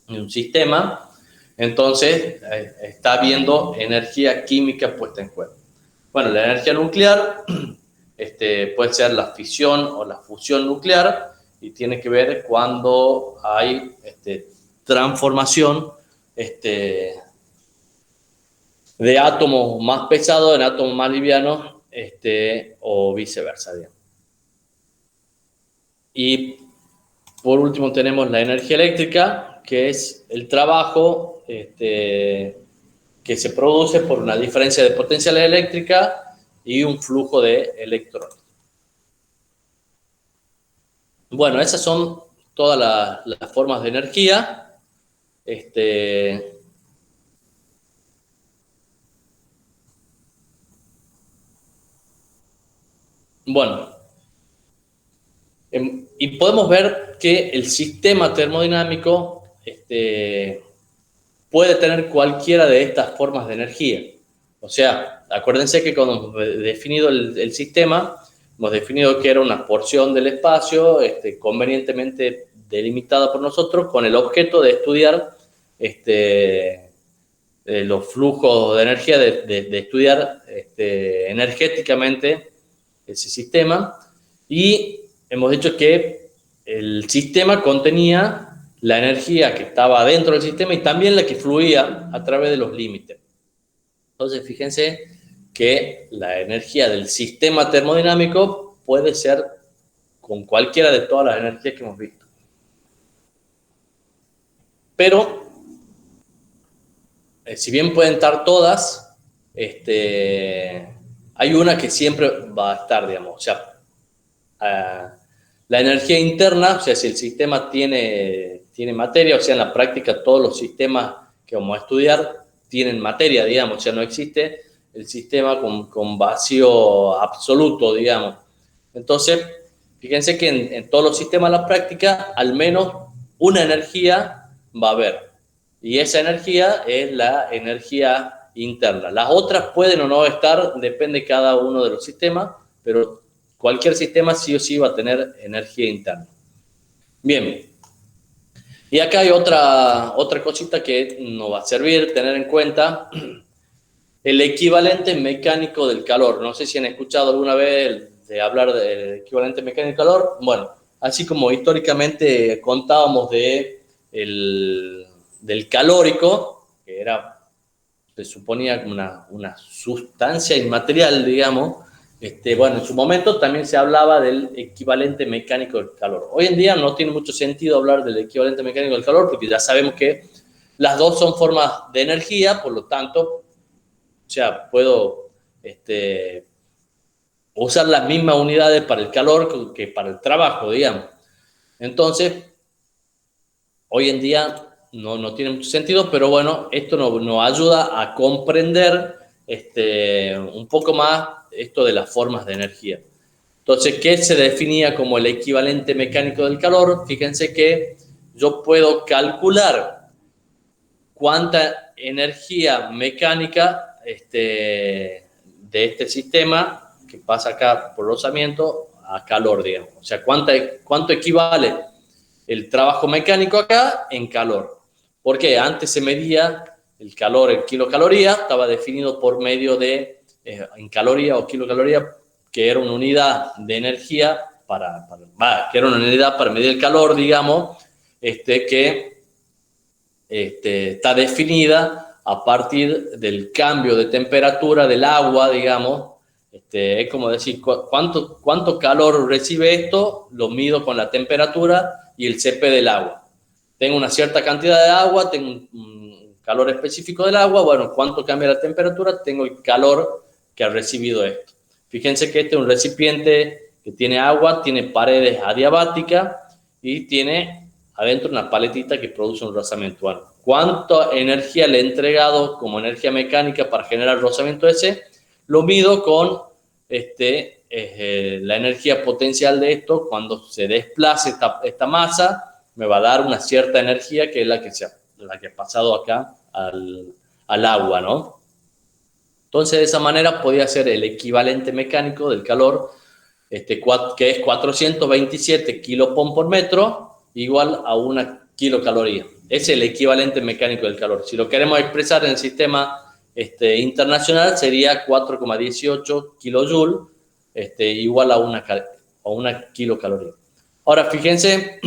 de un sistema, entonces está habiendo energía química puesta en juego. Bueno, la energía nuclear puede ser la fisión o la fusión nuclear y tiene que ver cuando hay transformación de átomos más pesados en átomos más livianos o viceversa, digamos. Y por último tenemos la energía eléctrica, que es el trabajo que se produce por una diferencia de potenciales eléctricas y un flujo de electrones. Bueno, esas son todas las formas de energía. Bueno, y podemos ver que el sistema termodinámico puede tener cualquiera de estas formas de energía. O sea, acuérdense que cuando hemos definido el sistema, hemos definido que era una porción del espacio convenientemente delimitada por nosotros con el objeto de estudiar los flujos de energía, de estudiar energéticamente ese sistema. Y hemos dicho que el sistema contenía la energía que estaba dentro del sistema y también la que fluía a través de los límites. Entonces, fíjense que la energía del sistema termodinámico puede ser con cualquiera de todas las energías que hemos visto. Pero, si bien pueden estar todas, hay una que siempre va a estar, digamos, o sea, la energía interna, o sea, si el sistema tiene materia, o sea, en la práctica todos los sistemas que vamos a estudiar tienen materia, digamos, o sea, no existe el sistema con vacío absoluto, digamos. Entonces, fíjense que en todos los sistemas de la práctica, al menos una energía va a haber. Y esa energía es la energía interna. Las otras pueden o no estar, depende de cada uno de los sistemas, pero cualquier sistema sí o sí va a tener energía interna. Bien. Y acá hay otra cosita que nos va a servir tener en cuenta. El equivalente mecánico del calor. No sé si han escuchado alguna vez de hablar del equivalente mecánico del calor. Bueno, así como históricamente contábamos del calórico, que se suponía como una sustancia inmaterial, digamos. Bueno, en su momento también se hablaba del equivalente mecánico del calor. Hoy en día no tiene mucho sentido hablar del equivalente mecánico del calor porque ya sabemos que las dos son formas de energía, por lo tanto, o sea, puedo usar las mismas unidades para el calor que para el trabajo, digamos. Entonces, hoy en día no tiene mucho sentido, pero bueno, esto nos ayuda a comprender un poco más esto de las formas de energía. Entonces, ¿qué se definía como el equivalente mecánico del calor? Fíjense que yo puedo calcular cuánta energía mecánica de este sistema que pasa acá por rozamiento a calor, digamos. O sea, cuánto equivale el trabajo mecánico acá en calor. Porque antes se medía el calor en kilocaloría, estaba definido por medio de en caloría o kilocaloría, que era una unidad de energía que era una unidad para medir el calor, digamos, que está definida a partir del cambio de temperatura del agua, digamos. Es como decir, ¿cuánto calor recibe esto? Lo mido con la temperatura y el CP del agua. Tengo una cierta cantidad de agua, tengo un calor específico del agua, bueno, ¿cuánto cambia la temperatura? Tengo el calor que ha recibido esto. Fíjense que este es un recipiente que tiene agua, tiene paredes adiabáticas y tiene adentro una paletita que produce un rozamiento. Bueno, ¿cuánta energía le he entregado como energía mecánica para generar el rozamiento ese? Lo mido con la energía potencial de esto. Cuando se desplace esta masa, me va a dar una cierta energía que es la que ha pasado acá al agua, ¿no? Entonces, de esa manera podía ser el equivalente mecánico del calor, que es 427 kilopon por metro, igual a 1 kilocaloría. Es el equivalente mecánico del calor. Si lo queremos expresar en el sistema internacional, sería 4,18 kilojoule, igual a 1 kilocaloría. Ahora, fíjense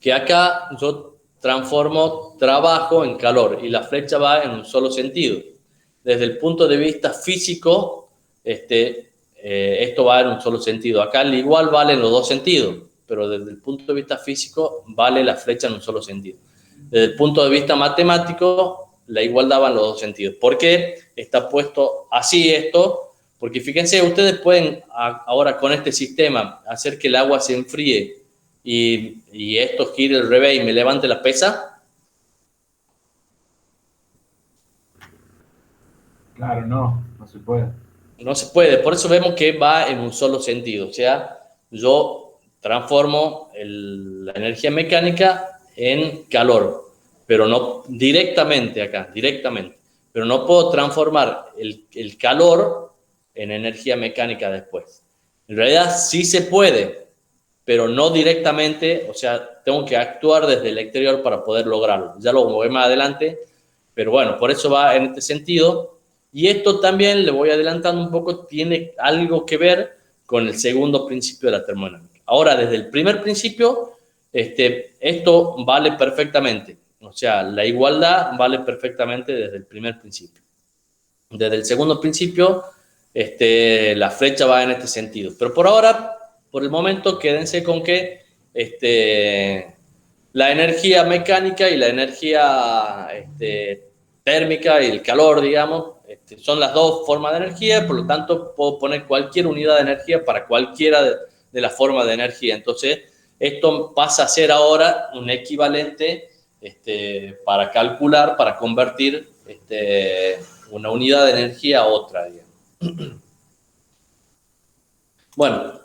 que acá yo transformo trabajo en calor y la flecha va en un solo sentido. Desde el punto de vista físico, esto va en un solo sentido. Acá el igual vale en los dos sentidos, pero desde el punto de vista físico vale la flecha en un solo sentido. Desde el punto de vista matemático, la igualdad va en los dos sentidos. ¿Por qué está puesto así esto? Porque fíjense, ustedes pueden ahora con este sistema hacer que el agua se enfríe y esto gire al revés y me levante la pesa. Claro, no se puede. No se puede, por eso vemos que va en un solo sentido. O sea, yo transformo la energía mecánica en calor, pero no directamente acá, directamente. Pero no puedo transformar el calor en energía mecánica después. En realidad sí se puede, pero no directamente, o sea, tengo que actuar desde el exterior para poder lograrlo. Ya lo voy más adelante, pero bueno, por eso va en este sentido. Y esto también, le voy adelantando un poco, tiene algo que ver con el segundo principio de la termodinámica. Ahora, desde el primer principio, esto vale perfectamente. O sea, la igualdad vale perfectamente desde el primer principio. Desde el segundo principio, la flecha va en este sentido. Pero por ahora, por el momento, quédense con que la energía mecánica y la energía térmica y el calor, digamos, son las dos formas de energía, por lo tanto, puedo poner cualquier unidad de energía para cualquiera de las formas de energía. Entonces, esto pasa a ser ahora un equivalente para calcular, para convertir una unidad de energía a otra, digamos. Bueno,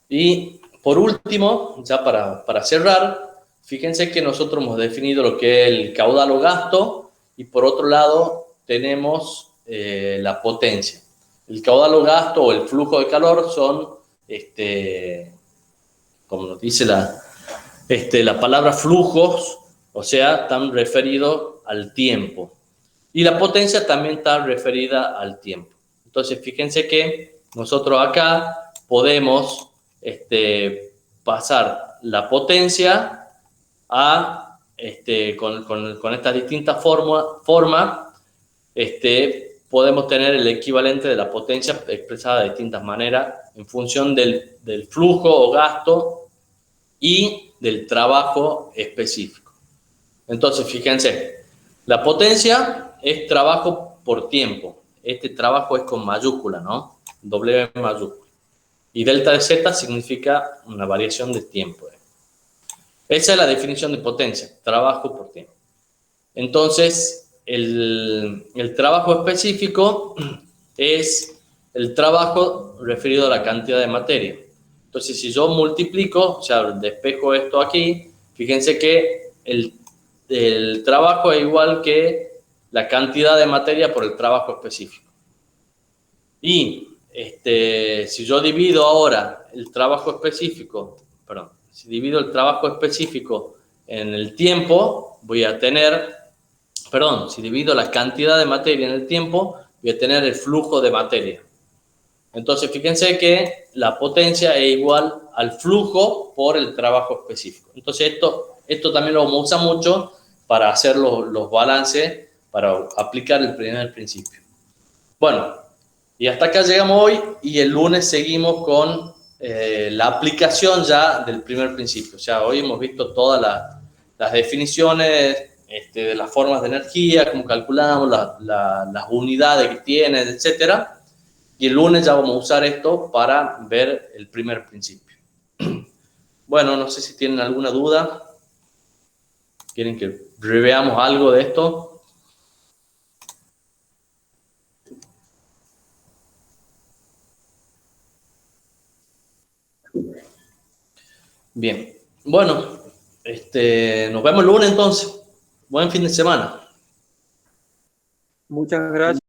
y por último, ya para cerrar, fíjense que nosotros hemos definido lo que es el caudal o gasto y por otro lado tenemos la potencia. El caudal o gasto o el flujo de calor son, como nos dice la palabra flujos, o sea, están referidos al tiempo. Y la potencia también está referida al tiempo. Entonces, fíjense que nosotros acá podemos pasar la potencia a, con estas distintas formas, podemos tener el equivalente de la potencia expresada de distintas maneras en función del flujo o gasto y del trabajo específico. Entonces, fíjense, la potencia es trabajo por tiempo. Este trabajo es con mayúscula, ¿no? W mayúscula. Y delta de Z significa una variación de tiempo. Esa es la definición de potencia, trabajo por tiempo. Entonces, el trabajo específico es el trabajo referido a la cantidad de materia. Entonces, si yo multiplico, o sea, despejo esto aquí, fíjense que el trabajo es igual que la cantidad de materia por el trabajo específico. Y si yo divido ahora el trabajo específico, si divido el trabajo específico en el tiempo, voy a tener, si divido la cantidad de materia en el tiempo, voy a tener el flujo de materia. Entonces, fíjense que la potencia es igual al flujo por el trabajo específico. Entonces, esto también lo vamos a usar mucho para hacer los balances, para aplicar el primer principio. Bueno, y hasta acá llegamos hoy y el lunes seguimos con la aplicación ya del primer principio. O sea, hoy hemos visto todas las definiciones de las formas de energía, cómo calculamos, las unidades que tienen, etcétera. Y el lunes ya vamos a usar esto para ver el primer principio. Bueno, no sé si tienen alguna duda. ¿Quieren que reveamos algo de esto? Bien. Bueno, nos vemos el lunes entonces. Buen fin de semana. Muchas gracias.